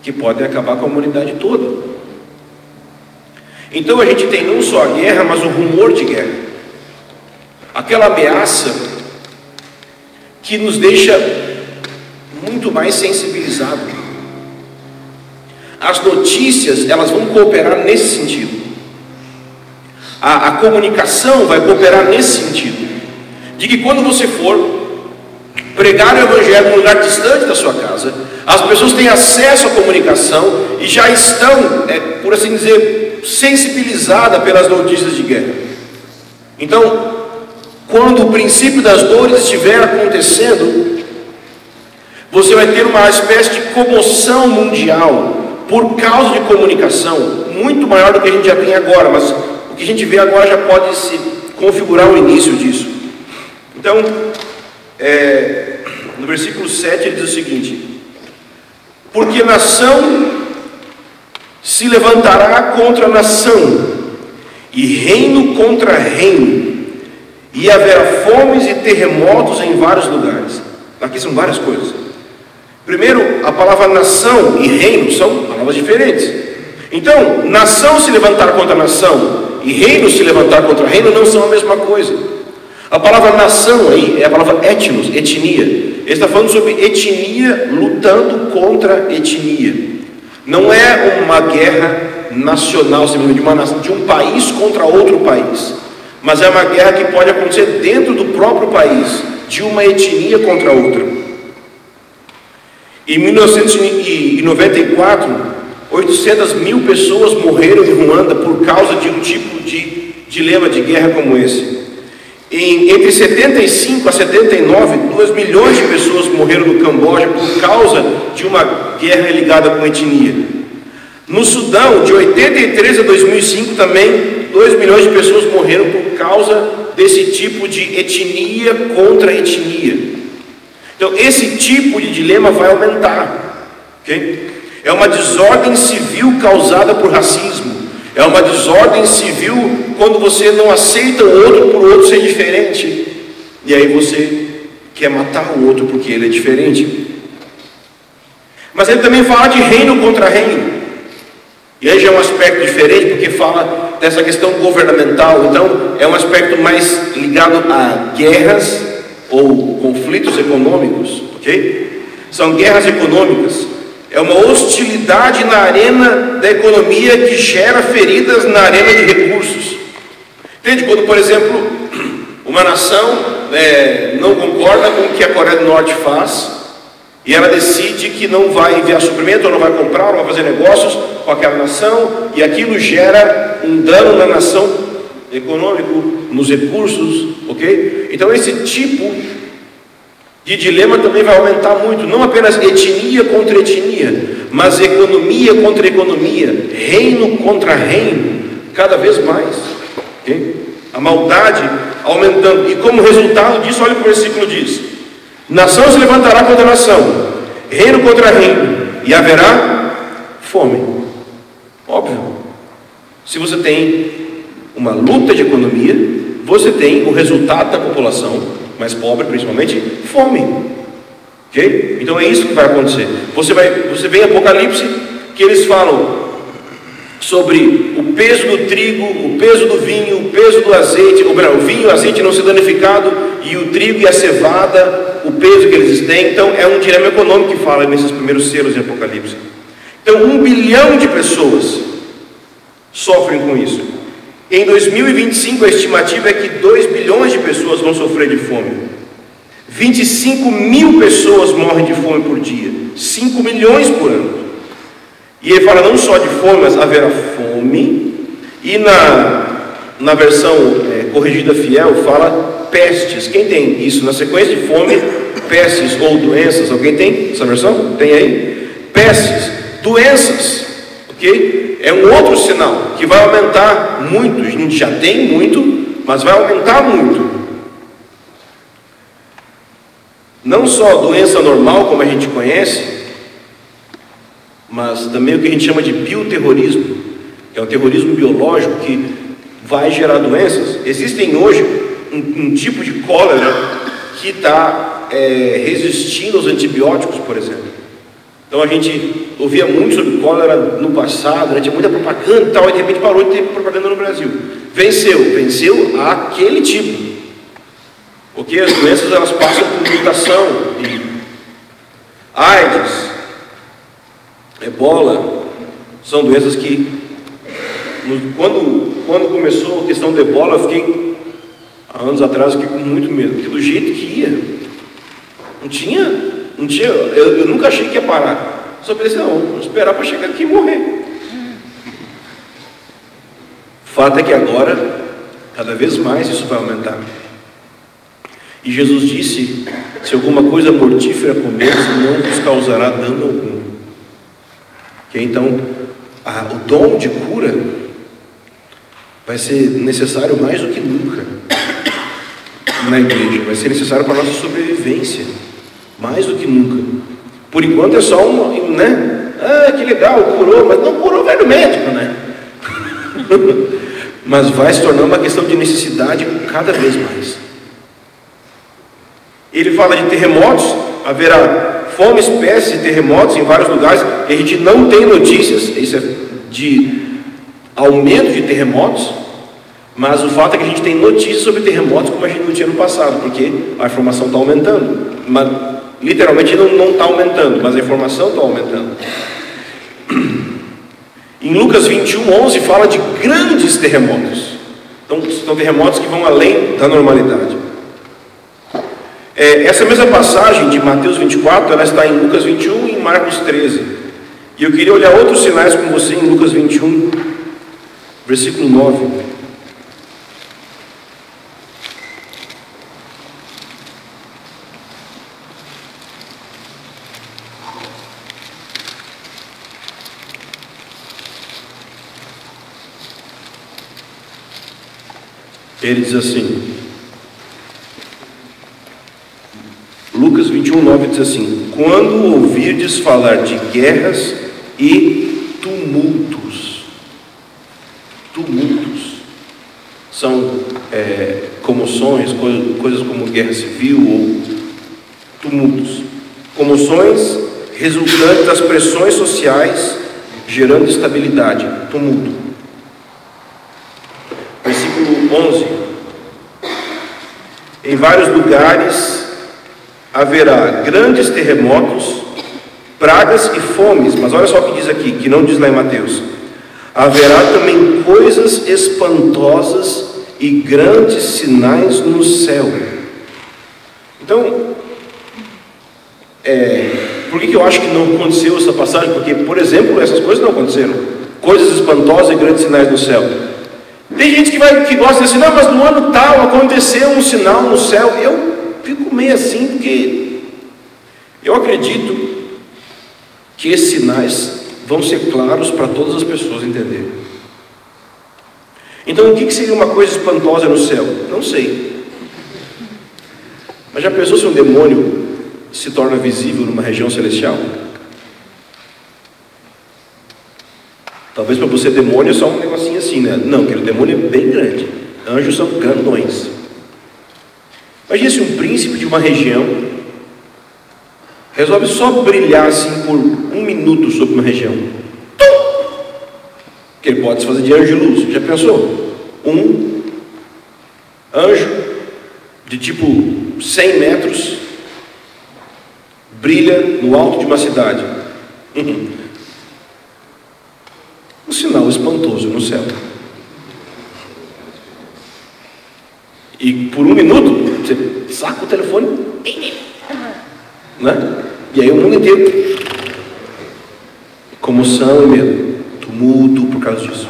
que podem acabar com a humanidade toda. Então a gente tem não só a guerra, mas o rumor de guerra. Aquela ameaça que nos deixa muito mais sensibilizados. As notícias, elas vão cooperar nesse sentido. A comunicação vai cooperar nesse sentido. De que quando você for pregar o Evangelho num lugar distante da sua casa, as pessoas têm acesso à comunicação e já estão, por assim dizer, sensibilizadas pelas notícias de guerra. Então, quando o princípio das dores estiver acontecendo, você vai ter uma espécie de comoção mundial por causa de comunicação, muito maior do que a gente já tem agora, mas o que a gente vê agora já pode se configurar o início disso. Então, no versículo 7 ele diz o seguinte: porque nação se levantará contra nação, e reino contra reino, e haverá fomes e terremotos em vários lugares. Aqui são várias coisas. Primeiro, a palavra nação e reino são palavras diferentes. Então, nação se levantar contra nação e reino se levantar contra reino não são a mesma coisa. A palavra nação aí é a palavra etnos, etnia. Ele está falando sobre etnia lutando contra etnia. Não é uma guerra nacional, de um país contra outro país, mas é uma guerra que pode acontecer dentro do próprio país, de uma etnia contra outra. Em 1994, 800 mil pessoas morreram em Ruanda por causa de um tipo de dilema de guerra como esse. Entre 75 a 79, 2 milhões de pessoas morreram no Camboja por causa de uma guerra ligada com etnia. No Sudão, de 83 a 2005 também, 2 milhões de pessoas morreram por causa desse tipo de etnia contra etnia. Então, esse tipo de dilema vai aumentar, ok? É uma desordem civil causada por racismo. É uma desordem civil quando você não aceita o outro por o outro ser diferente. E aí você quer matar o outro porque ele é diferente. Mas ele também fala de reino contra reino. E aí já é um aspecto diferente, porque fala dessa questão governamental. Então, é um aspecto mais ligado a guerras ou conflitos econômicos, ok? São guerras econômicas. É uma hostilidade na arena da economia que gera feridas na arena de recursos. Entende? Quando, por exemplo, uma nação não concorda com o que a Coreia do Norte faz e ela decide que não vai enviar suprimento, ou não vai comprar, ou não vai fazer negócios com aquela nação, e aquilo gera um dano na nação econômico, nos recursos, ok? Então esse tipo de dilema também vai aumentar muito, não apenas etnia contra etnia, mas economia contra economia, reino contra reino, cada vez mais, ok? A maldade aumentando, e como resultado disso, olha o que o versículo diz: nação se levantará contra nação, reino contra reino, e haverá fome. Óbvio, se você tem uma luta de economia, você tem o resultado da população mais pobre, principalmente, fome. Ok? Então é isso que vai acontecer. Você vê em Apocalipse que eles falam sobre o peso do trigo, o peso do vinho, o peso do azeite, ou melhor, o vinho e o azeite não ser danificado, e o trigo e a cevada, o peso que eles têm. Então é um dilema econômico que fala nesses primeiros selos em Apocalipse. Então 1 bilhão de pessoas sofrem com isso. Em 2025 a estimativa é que 2 bilhões de pessoas vão sofrer de fome. 25 mil pessoas morrem de fome por dia, 5 milhões por ano. E ele fala não só de fome, mas haverá fome. E na versão corrigida fiel fala pestes. Quem tem isso? Na sequência de fome, pestes ou doenças. Alguém tem essa versão? Tem aí? Pestes, doenças, ok? É um outro sinal que vai aumentar muito. A gente já tem muito, mas vai aumentar muito. não só doença normal, como a gente conhece, mas também o que a gente chama de bioterrorismo, que é um terrorismo biológico que vai gerar doenças. Existem hoje um tipo de cólera que está resistindo aos antibióticos, por exemplo. Então a gente ouvia muito sobre cólera no passado, né? Tinha muita propaganda e tal, e de repente parou de ter propaganda no Brasil. Venceu aquele tipo. Porque as doenças elas passam por mutação. E AIDS, Ebola, são doenças que, quando começou a questão do Ebola, eu fiquei, há anos atrás, eu fiquei com muito medo, porque do jeito que ia, não tinha, eu nunca achei que ia parar. Só pensei, não, vou esperar para chegar aqui e morrer. O fato é que agora, cada vez mais isso vai aumentar. E Jesus disse: se alguma coisa mortífera comeres, não vos causará dano algum. Que então, o dom de cura vai ser necessário mais do que nunca na igreja. Vai ser necessário para a nossa sobrevivência, mais do que nunca. Por enquanto é só né? Que legal, curou, mas não curou, vai no médico, né? Mas vai se tornar uma questão de necessidade cada vez mais. Ele fala de terremotos, haverá fome, espécies de terremotos em vários lugares, e a gente não tem notícias de aumento de terremotos, mas o fato é que a gente tem notícias sobre terremotos como a gente não tinha no passado, porque a informação está aumentando. Mas, literalmente não está aumentando, mas a informação está aumentando. Em Lucas 21:11 fala de grandes terremotos. Então, são terremotos que vão além da normalidade. Essa mesma passagem de Mateus 24, ela está em Lucas 21 e em Marcos 13. E eu queria olhar outros sinais com você em Lucas 21, versículo 9. Ele diz assim, Lucas 21:9 diz assim: quando ouvirdes falar de guerras e tumultos, são comoções, coisas como guerra civil ou tumultos, comoções resultantes das pressões sociais gerando instabilidade, tumulto. Versículo 11: em vários lugares haverá grandes terremotos, pragas e fomes. Mas olha só o que diz aqui, que não diz lá em Mateus: haverá também coisas espantosas e grandes sinais no céu. Então, por que eu acho que não aconteceu essa passagem? Porque, por exemplo, essas coisas não aconteceram. Coisas espantosas e grandes sinais no céu. Tem gente que gosta de dizer, não, mas no ano tal aconteceu um sinal no céu. Eu fico meio assim, porque eu acredito que esses sinais vão ser claros para todas as pessoas entenderem. Então, o que seria uma coisa espantosa no céu? Não sei. Mas já pensou se um demônio se torna visível numa região celestial? Talvez para você demônio é só um negocinho assim, né? Não, aquele demônio é bem grande. Anjos são grandões. Imagina se um príncipe de uma região resolve só brilhar assim por 1 minuto sobre uma região. Que ele pode se fazer de anjo de luz. Já pensou? Um anjo de tipo 100 metros brilha no alto de uma cidade. Um sinal espantoso no céu. E por 1 minuto você saca o telefone, né? E aí o mundo inteiro, comoção e medo, tumulto por causa disso.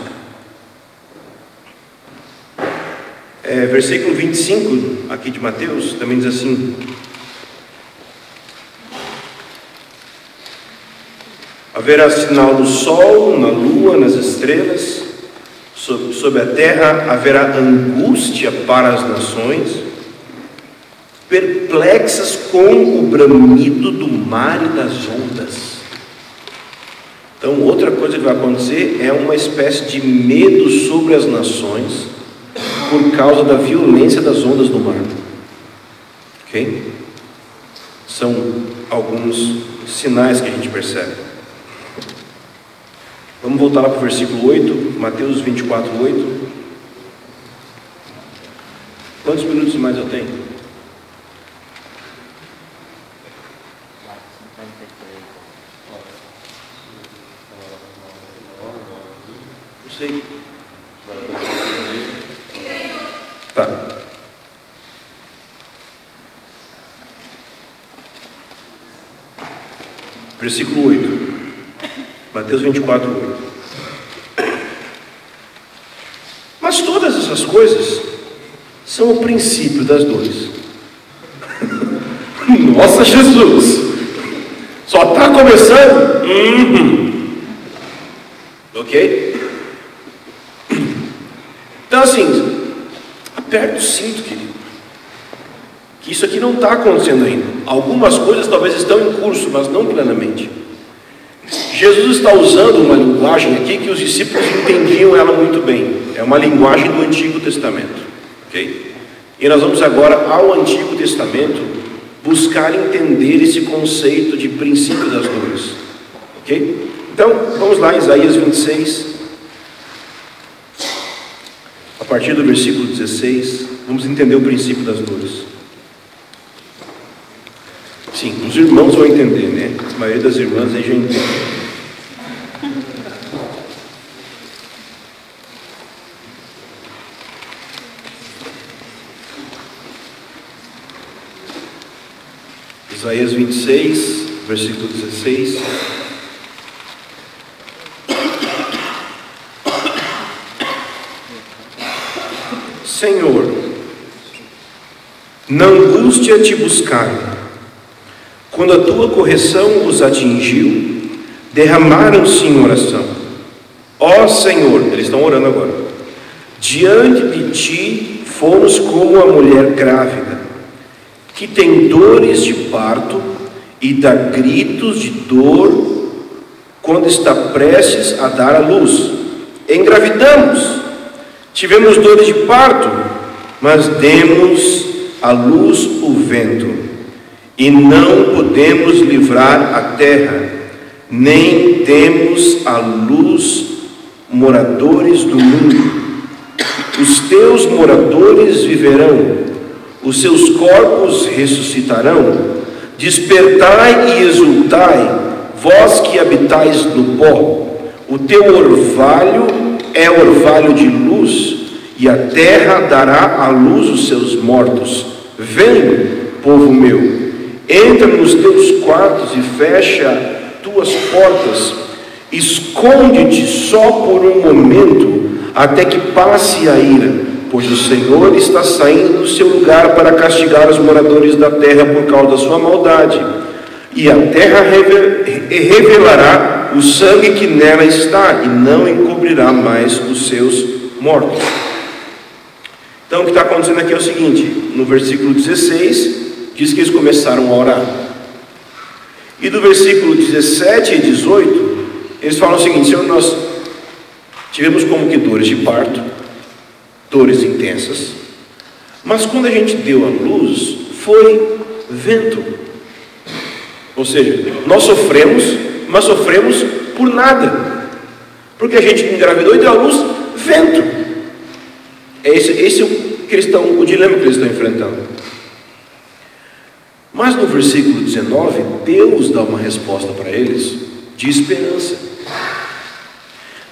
Versículo 25 aqui de Mateus também diz assim: haverá sinal no sol, na lua, nas estrelas, sobre a terra haverá angústia para as nações, perplexas com o bramido do mar e das ondas. Então, outra coisa que vai acontecer é uma espécie de medo sobre as nações por causa da violência das ondas do mar. Ok? São alguns sinais que a gente percebe. Vamos voltar lá para o versículo 8, Mateus 24, 8. Quantos minutos mais eu tenho? Não sei. Tá. Versículo 8. Mateus 24, 8. Mas todas essas coisas são o princípio das dores. Nossa, Jesus! Só está começando? Ok? Então assim, aperta o cinto, querido, que isso aqui não está acontecendo ainda. Algumas coisas talvez estão em curso, mas não plenamente. Jesus está usando uma linguagem aqui que os discípulos entendiam ela muito bem. É uma linguagem do Antigo Testamento, ok? E nós vamos agora ao Antigo Testamento buscar entender esse conceito de princípio das dores, ok? Então, vamos lá, Isaías 26, a partir do versículo 16, vamos entender o princípio das dores. Sim, os irmãos vão entender, né? A maioria das irmãs aí já entende. Isaías 26, versículo 16. Senhor, na angústia te buscaram. Quando a tua correção os atingiu, derramaram-se em oração. Ó Senhor, eles estão orando agora. Diante de ti fomos como a mulher grávida, que tem dores de parto e dá gritos de dor quando está prestes a dar à luz. Engravidamos, tivemos dores de parto, mas demos à luz o vento, e não podemos livrar a terra, nem temos à luz moradores do mundo. Os teus moradores viverão, os seus corpos ressuscitarão. Despertai e exultai, vós que habitais no pó. O teu orvalho é orvalho de luz, e a terra dará à luz os seus mortos. Vem, povo meu, entra nos teus quartos e fecha tuas portas. Esconde-te só por um momento, até que passe a ira, pois o Senhor está saindo do seu lugar para castigar os moradores da terra por causa da sua maldade, e a terra revelará o sangue que nela está, e não encobrirá mais os seus mortos. Então o que está acontecendo aqui é o seguinte: no versículo 16 diz que eles começaram a orar, e do versículo 17 e 18 eles falam o seguinte: Senhor, nós tivemos como que dores de parto, dores intensas, mas quando a gente deu a luz, foi vento. Ou seja, nós sofremos, mas sofremos por nada, porque a gente engravidou e deu a luz vento. Esse é o dilema que eles estão enfrentando. Mas no versículo 19, Deus dá uma resposta para eles de esperança.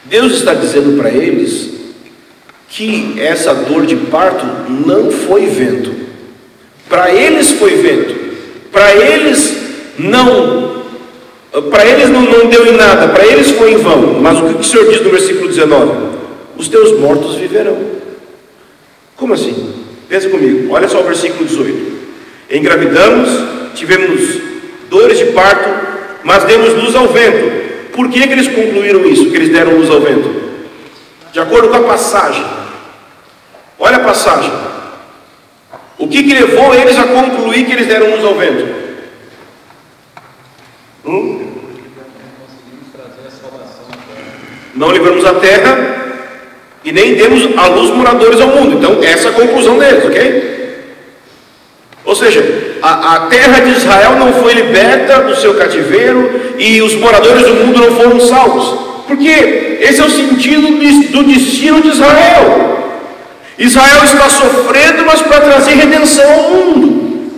Deus está dizendo para eles que essa dor de parto não foi vento. Para eles foi vento. Para eles não deu em nada. Para eles foi em vão. Mas o que o Senhor diz no versículo 19? Os teus mortos viverão. Como assim? Pensa comigo. Olha só o versículo 18. Engravidamos, tivemos dores de parto, mas demos luz ao vento. Por que eles concluíram isso, que eles deram luz ao vento? De acordo com a passagem. Olha a passagem. O que levou eles a concluir que eles deram luz ao vento? Não livramos a terra e nem demos a luz moradores ao mundo. Então essa é a conclusão deles, ok? Ou seja, a terra de Israel não foi liberta do seu cativeiro e os moradores do mundo não foram salvos. Porque esse é o sentido do destino de Israel. Israel está sofrendo, mas para trazer redenção ao mundo.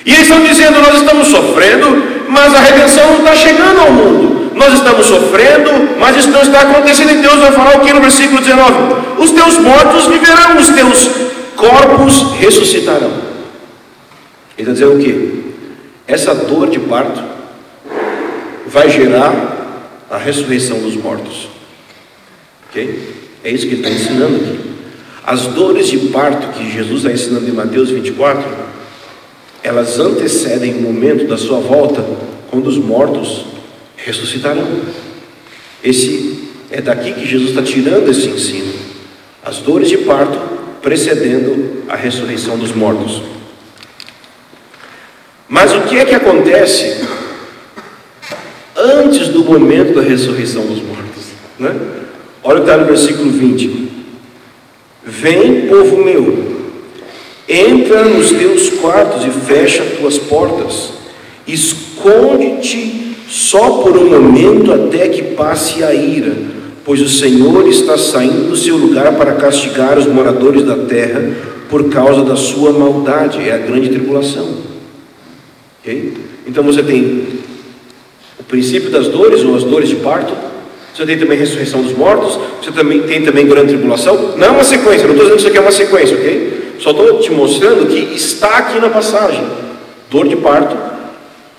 E eles estão dizendo: nós estamos sofrendo, mas a redenção não está chegando ao mundo. Nós estamos sofrendo, mas isso não está acontecendo. E Deus vai falar o que no versículo 19? Os teus mortos viverão, os teus corpos ressuscitarão. Ele está dizendo o quê? Essa dor de parto vai gerar a ressurreição dos mortos. Ok? É isso que ele está ensinando aqui. As dores de parto que Jesus está ensinando em Mateus 24, elas antecedem o momento da sua volta, quando os mortos ressuscitarão. É daqui que Jesus está tirando esse ensino. As dores de parto precedendo a ressurreição dos mortos. Mas o que é que acontece antes do momento da ressurreição dos mortos, né? Olha o que está no versículo 20. Vem, povo meu, entra nos teus quartos e fecha tuas portas, esconde-te só por um momento até que passe a ira, pois o Senhor está saindo do seu lugar para castigar os moradores da terra por causa da sua maldade. É a grande tribulação. Okay? Então você tem o princípio das dores, ou as dores de parto. Você tem também a ressurreição dos mortos. Você tem também grande tribulação. Não é uma sequência, não estou dizendo que isso aqui é uma sequência, ok? Só estou te mostrando que está aqui na passagem: dor de parto,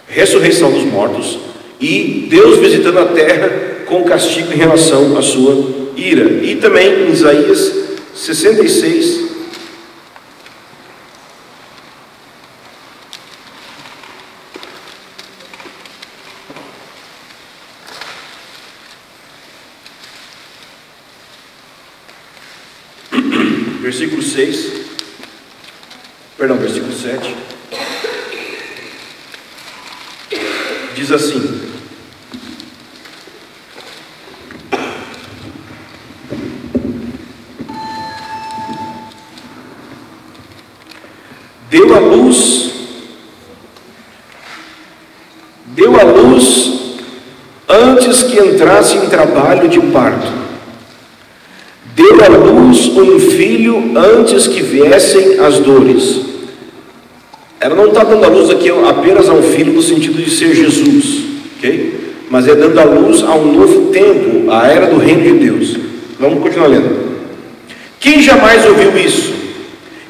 ressurreição dos mortos e Deus visitando a terra com castigo em relação à sua ira. E também em Isaías 66, versículo 7, diz assim: deu à luz antes que entrasse em trabalho de parto. Deu à luz um filho antes que viessem as dores. Ela não está dando à luz aqui apenas a um filho no sentido de ser Jesus, ok? Mas é dando à luz a um novo tempo, a era do reino de Deus. Vamos continuar lendo. Quem jamais ouviu isso?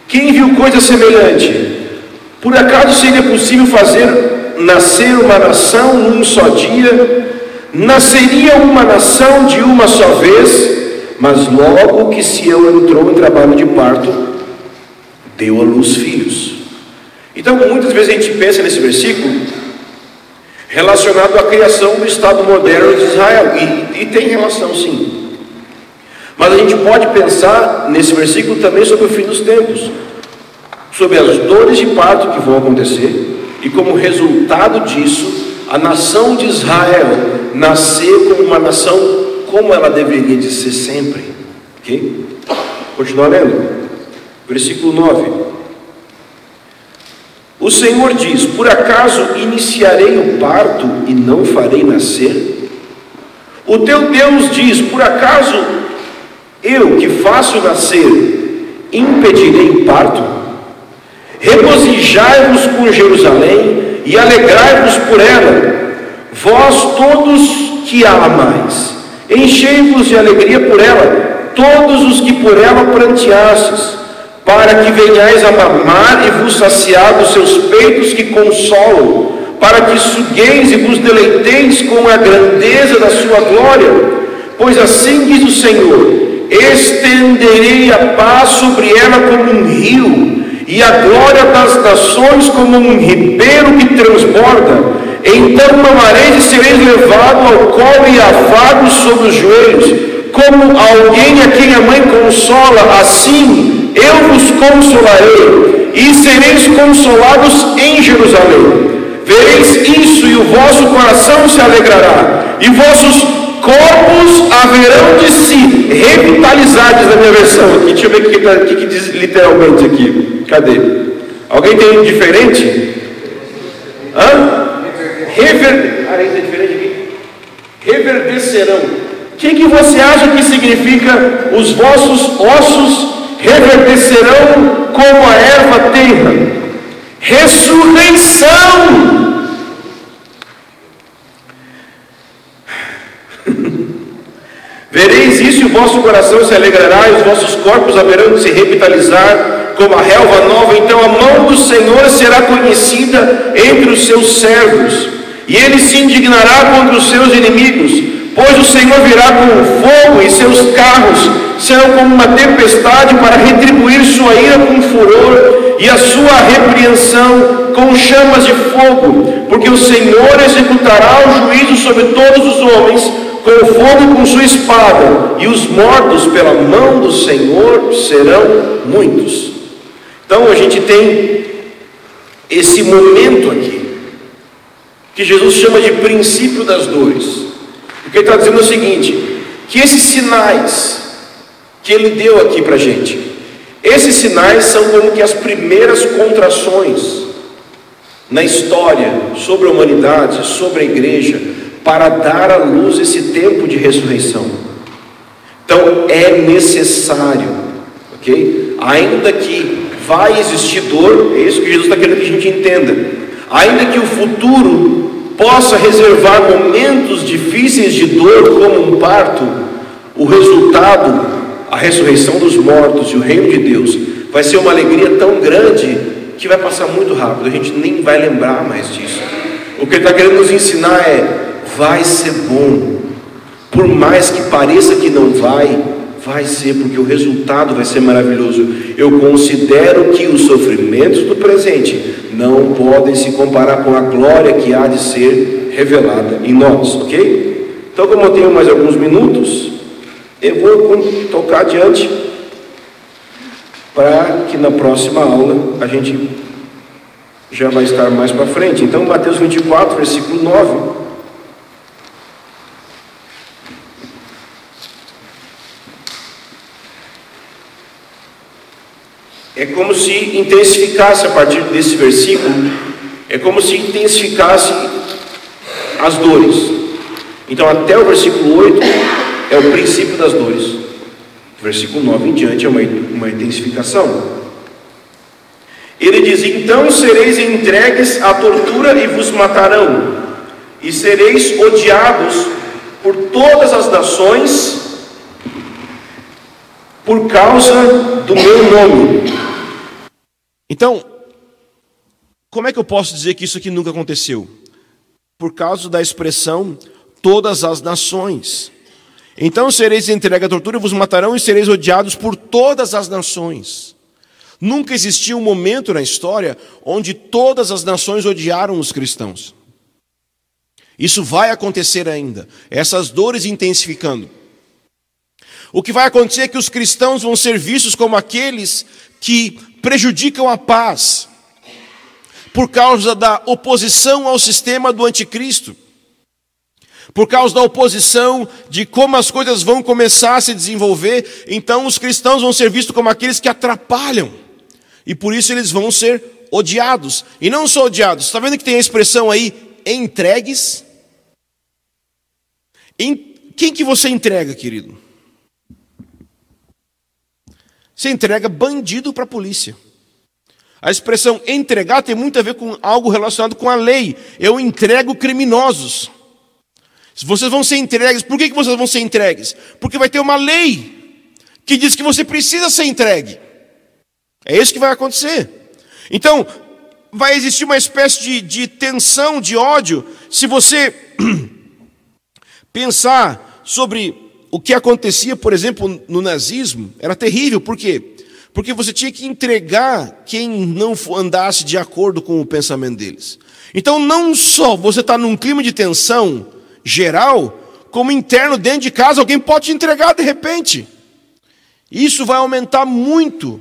Quem viu coisa semelhante? Por acaso seria possível fazer nascer uma nação num só dia? Nasceria uma nação de uma só vez? Mas logo que Sião entrou em trabalho de parto, deu à luz filhos. Então muitas vezes a gente pensa nesse versículo relacionado à criação do Estado moderno de Israel, e tem relação sim. Mas a gente pode pensar nesse versículo também sobre o fim dos tempos, sobre as dores de parto que vão acontecer, e como resultado disso, a nação de Israel nascer como uma nação como ela deveria de ser sempre. Ok? Continua lendo. Versículo 9. O Senhor diz: por acaso iniciarei o parto e não farei nascer? O teu Deus diz: por acaso eu que faço nascer impedirei o parto? Regozijai-vos com Jerusalém e alegrai-vos por ela, vós todos que a amais. Enchei-vos de alegria por ela, todos os que por ela pranteastes, para que venhais a mamar e vos saciar dos seus peitos que consolam, para que sugueis e vos deleiteis com a grandeza da sua glória. Pois assim diz o Senhor: estenderei a paz sobre ela como um rio, e a glória das nações como um ribeiro que transborda. Então mamareis e sereis levado ao colo e afagos sobre os joelhos, como alguém a quem a mãe consola, assim eu vos consolarei. e sereis consolados em Jerusalém. Vereis isso e o vosso coração se alegrará, e vossos corpos haverão de si revitalizados, na minha versão aqui. Deixa eu ver o que diz literalmente aqui. Cadê? Alguém tem um diferente? Reverdecerão. O que você acha que significa os vossos ossos reverdecerão como a erva tenra? Ressurreição. Vereis isso e o vosso coração se alegrará, e os vossos corpos haverão de se revitalizar como a relva nova. Então a mão do Senhor será conhecida entre os seus servos, e ele se indignará contra os seus inimigos, pois o Senhor virá com fogo, e seus carros serão como uma tempestade, para retribuir sua ira com furor e a sua repreensão com chamas de fogo, porque o Senhor executará o juízo sobre todos os homens com o fogo e com sua espada, e os mortos pela mão do Senhor serão muitos. Então a gente tem esse momento aqui, que Jesus chama de princípio das dores, porque ele está dizendo o seguinte, que esses sinais que ele deu aqui para a gente, esses sinais são como que as primeiras contrações na história, sobre a humanidade, sobre a igreja, para dar à luz esse tempo de ressurreição. Então é necessário, ok? Ainda que vai existir dor, é isso que Jesus está querendo que a gente entenda, ainda que o futuro possa reservar momentos difíceis de dor, como um parto, o resultado, a ressurreição dos mortos e o reino de Deus, vai ser uma alegria tão grande que vai passar muito rápido, a gente nem vai lembrar mais disso. O que ele está querendo nos ensinar é: vai ser bom, por mais que pareça que não vai ser, porque o resultado vai ser maravilhoso. Eu considero que os sofrimentos do presente não podem se comparar com a glória que há de ser revelada em nós, ok? Então, como eu tenho mais alguns minutos, eu vou tocar adiante, para que na próxima aula a gente já vai estar mais para frente. Então, Mateus 24, versículo 9. É como se intensificasse, a partir desse versículo, é como se intensificasse as dores. Então até o versículo 8 é o princípio das dores, do versículo 9 em diante é uma intensificação. Ele diz: então sereis entregues à tortura e vos matarão, e sereis odiados por todas as nações por causa do meu nome. Então, como é que eu posso dizer que isso aqui nunca aconteceu? Por causa da expressão todas as nações. Então sereis entregues à tortura e vos matarão, e sereis odiados por todas as nações. Nunca existiu um momento na história onde todas as nações odiaram os cristãos. Isso vai acontecer ainda, essas dores intensificando. O que vai acontecer é que os cristãos vão ser vistos como aqueles que prejudicam a paz, por causa da oposição ao sistema do anticristo, por causa da oposição de como as coisas vão começar a se desenvolver. Então os cristãos vão ser vistos como aqueles que atrapalham, e por isso eles vão ser odiados. E não só odiados, está vendo que tem a expressão aí, entregues? Quem que você entrega, querido? Você entrega bandido para a polícia. A expressão entregar tem muito a ver com algo relacionado com a lei. Eu entrego criminosos. Se vocês vão ser entregues, por que vocês vão ser entregues? Porque vai ter uma lei que diz que você precisa ser entregue. É isso que vai acontecer. Então, vai existir uma espécie de tensão, de ódio. Se você pensar sobre o que acontecia, por exemplo, no nazismo, era terrível. Por quê? Porque você tinha que entregar quem não andasse de acordo com o pensamento deles. Então não só você está num clima de tensão geral, como interno, dentro de casa, alguém pode te entregar de repente. Isso vai aumentar muito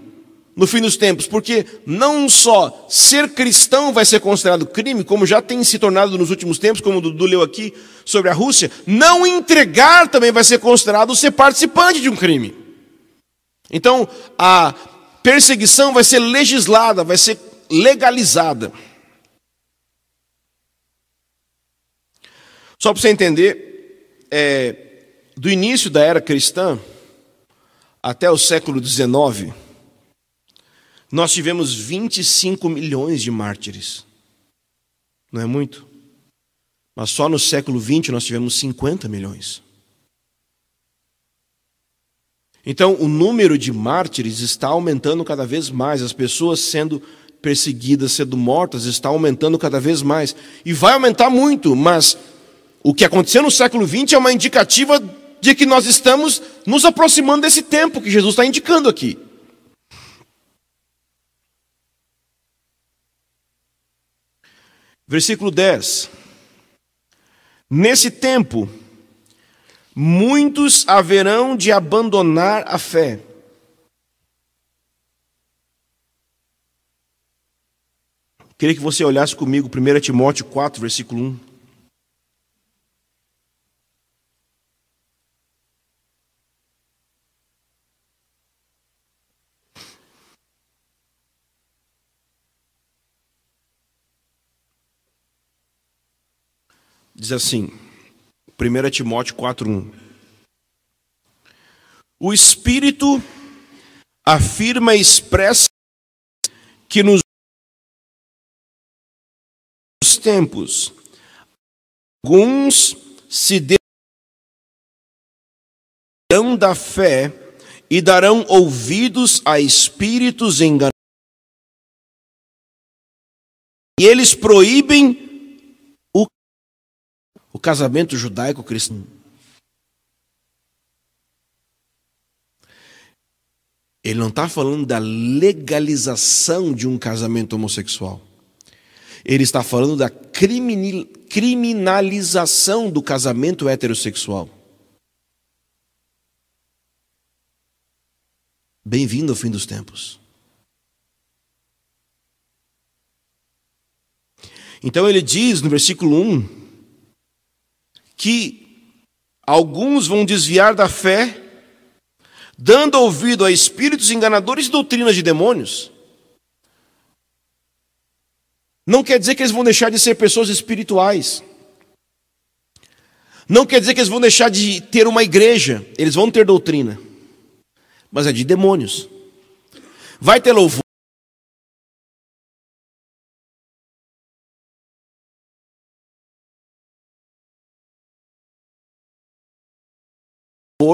no fim dos tempos, porque não só ser cristão vai ser considerado crime, como já tem se tornado nos últimos tempos, como o Dudu leu aqui sobre a Rússia, não entregar também vai ser considerado ser participante de um crime. Então, a perseguição vai ser legislada, vai ser legalizada. Só para você entender, do início da era cristã até o século XIX, nós tivemos 25 milhões de mártires. Não é muito? Mas só no século XX nós tivemos 50 milhões. Então, o número de mártires está aumentando cada vez mais. As pessoas sendo perseguidas, sendo mortas, está aumentando cada vez mais. E vai aumentar muito, mas o que aconteceu no século XX é uma indicativa de que nós estamos nos aproximando desse tempo que Jesus está indicando aqui. Versículo 10. Nesse tempo, muitos haverão de abandonar a fé. Queria que você olhasse comigo 1 Timóteo 4, versículo 1. Diz assim, 1 Timóteo 4:1. O Espírito afirma e expressa que nos tempos alguns se desviarão da fé e darão ouvidos a espíritos enganosos. E eles proíbem o casamento judaico-cristão. Ele não está falando da legalização de um casamento homossexual. Ele está falando da criminalização do casamento heterossexual. Bem-vindo ao fim dos tempos. Então ele diz no versículo 1 que alguns vão desviar da fé, dando ouvido a espíritos enganadores e doutrinas de demônios. Não quer dizer que eles vão deixar de ser pessoas espirituais. Não quer dizer que eles vão deixar de ter uma igreja. Eles vão ter doutrina. Mas é de demônios. Vai ter louvor.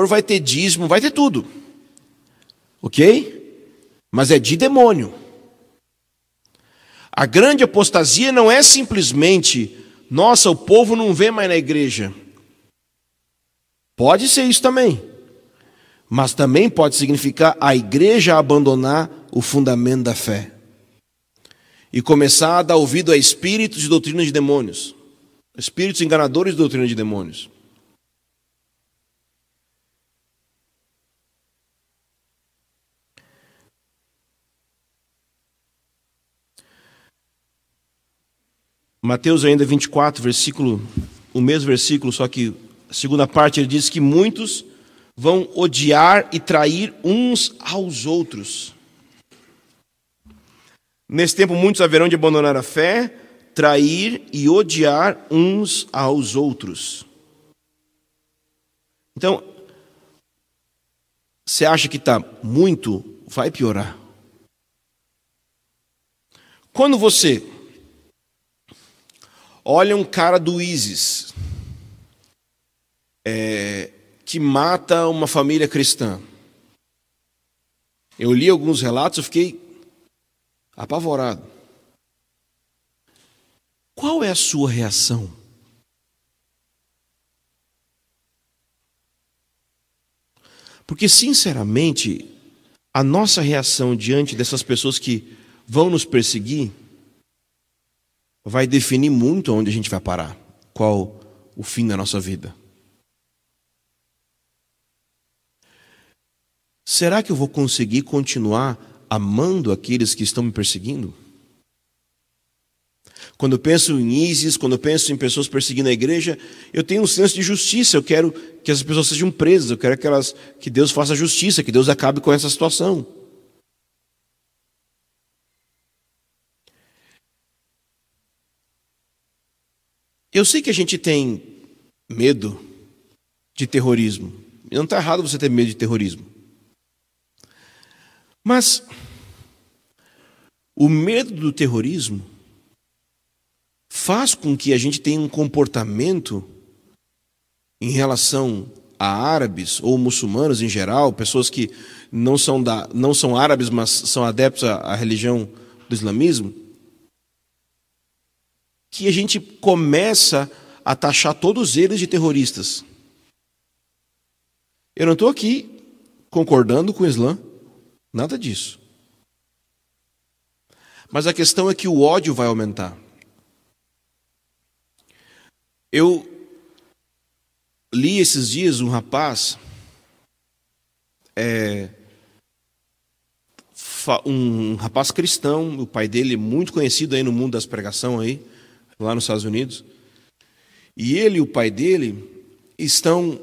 Vai ter dízimo, vai ter tudo. Ok? Mas é de demônio. A grande apostasia não é simplesmente, nossa, o povo não vem mais na igreja. Pode ser isso também. Mas também pode significar a igreja abandonar o fundamento da fé. E começar a dar ouvido a espíritos de doutrina de demônios. Espíritos enganadores de doutrina de demônios. Mateus ainda 24, o mesmo versículo, só que a segunda parte ele diz que muitos vão odiar e trair uns aos outros. Nesse tempo muitos haverão de abandonar a fé, trair e odiar uns aos outros. Então, você acha que está muito, vai piorar. Quando você olha um cara do ISIS, que mata uma família cristã. Eu li alguns relatos, eu fiquei apavorado. Qual é a sua reação? Porque, sinceramente, a nossa reação diante dessas pessoas que vão nos perseguir vai definir muito onde a gente vai parar, qual o fim da nossa vida. Será que eu vou conseguir continuar amando aqueles que estão me perseguindo? Quando eu penso em ISIS, quando eu penso em pessoas perseguindo a igreja, eu tenho um senso de justiça. Eu quero que as pessoas sejam presas, eu quero que Deus faça justiça, que Deus acabe com essa situação. Eu sei que a gente tem medo de terrorismo. Não está errado você ter medo de terrorismo. Mas o medo do terrorismo faz com que a gente tenha um comportamento em relação a árabes ou muçulmanos em geral, pessoas que não são árabes, mas são adeptos à religião do islamismo, que a gente começa a taxar todos eles de terroristas. Eu não estou aqui concordando com o Islã, nada disso. Mas a questão é que o ódio vai aumentar. Eu li esses dias um rapaz, um rapaz cristão, o pai dele é muito conhecido aí no mundo das pregação aí, lá nos Estados Unidos. E ele e o pai dele estão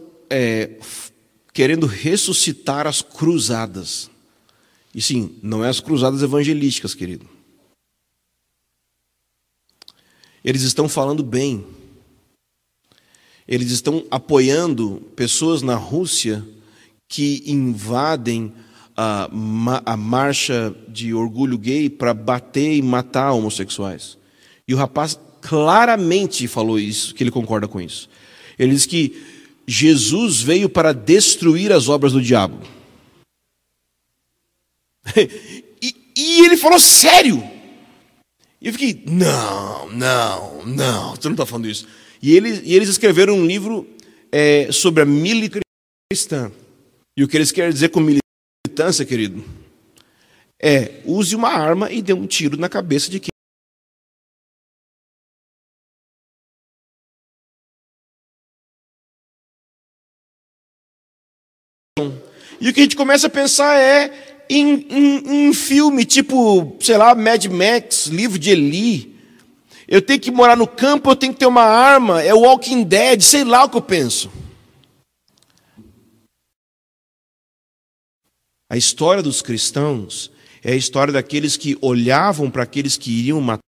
querendo ressuscitar as cruzadas. E sim, não é as cruzadas evangelísticas, querido. Eles estão falando bem. Eles estão apoiando pessoas na Rússia que invadem a marcha de orgulho gay para bater e matar homossexuais. E o rapaz claramente falou isso, que ele concorda com isso. Ele diz que Jesus veio para destruir as obras do diabo. E ele falou sério. E eu fiquei, não, você não está falando isso. E eles escreveram um livro sobre a militância cristã. E o que eles querem dizer com militância, querido, use uma arma e dê um tiro na cabeça de quem. E o que a gente começa a pensar em filme, tipo, sei lá, Mad Max, Livro de Eli. Eu tenho que morar no campo, eu tenho que ter uma arma, é Walking Dead, sei lá o que eu penso. A história dos cristãos é a história daqueles que olhavam para aqueles que iriam matar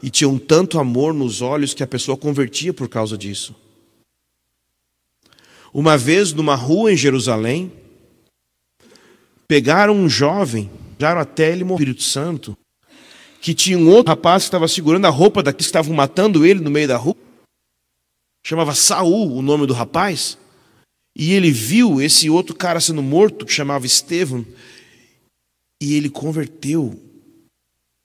e tinham tanto amor nos olhos que a pessoa convertia por causa disso. Uma vez, numa rua em Jerusalém, pegaram um jovem, pegaram até ele morrer, Espírito Santo, que tinha um outro rapaz que estava segurando a roupa daqueles que estavam matando ele no meio da rua. Chamava Saul, o nome do rapaz. E ele viu esse outro cara sendo morto, que chamava Estevão, e ele converteu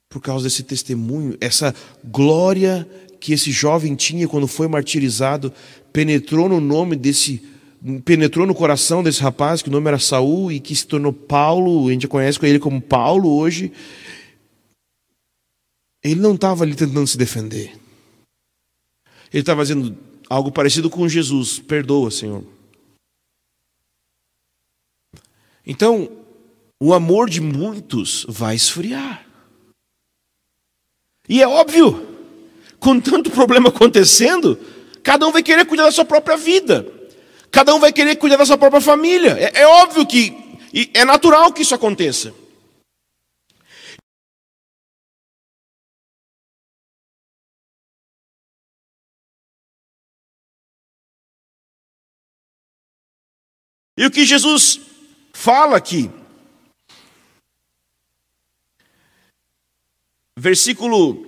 por causa desse testemunho. Essa glória que esse jovem tinha quando foi martirizado penetrou no coração desse rapaz, que o nome era Saul, e que se tornou Paulo. A gente conhece ele como Paulo hoje. Ele não estava ali tentando se defender. Ele estava fazendo algo parecido com Jesus. Perdoa, Senhor. Então, o amor de muitos vai esfriar. E é óbvio, com tanto problema acontecendo, cada um vai querer cuidar da sua própria vida. Cada um vai querer cuidar da sua própria família. É óbvio que, é natural que isso aconteça. E o que Jesus fala aqui, versículo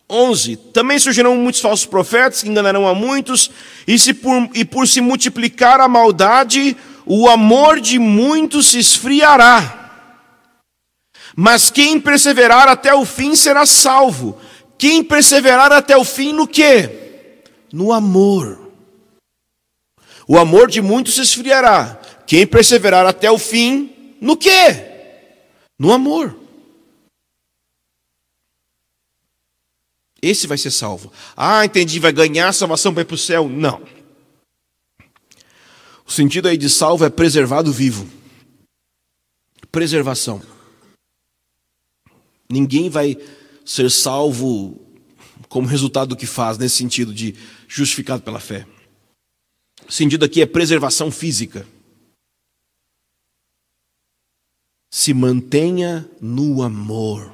11, também surgirão muitos falsos profetas que enganarão a muitos, e por se multiplicar a maldade, o amor de muitos se esfriará. Mas quem perseverar até o fim será salvo. Quem perseverar até o fim no quê? No amor. O amor de muitos se esfriará. Quem perseverar até o fim, no quê? No amor. Esse vai ser salvo. Ah, entendi, vai ganhar a salvação para ir para o céu? Não. O sentido aí de salvo é preservado vivo. Preservação. Ninguém vai ser salvo como resultado do que faz, nesse sentido de justificado pela fé. O sentido aqui é preservação física. Se mantenha no amor.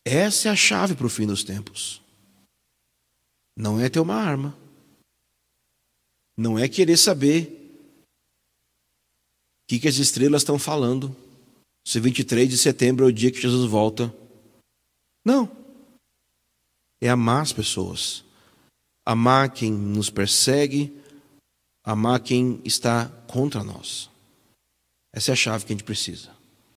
Essa é a chave para o fim dos tempos. Não é ter uma arma. Não é querer saber o que as estrelas estão falando. Se 23 de setembro é o dia que Jesus volta. Não. É amar as pessoas. Amar quem nos persegue. Amar quem está contra nós. Essa é a chave que a gente precisa.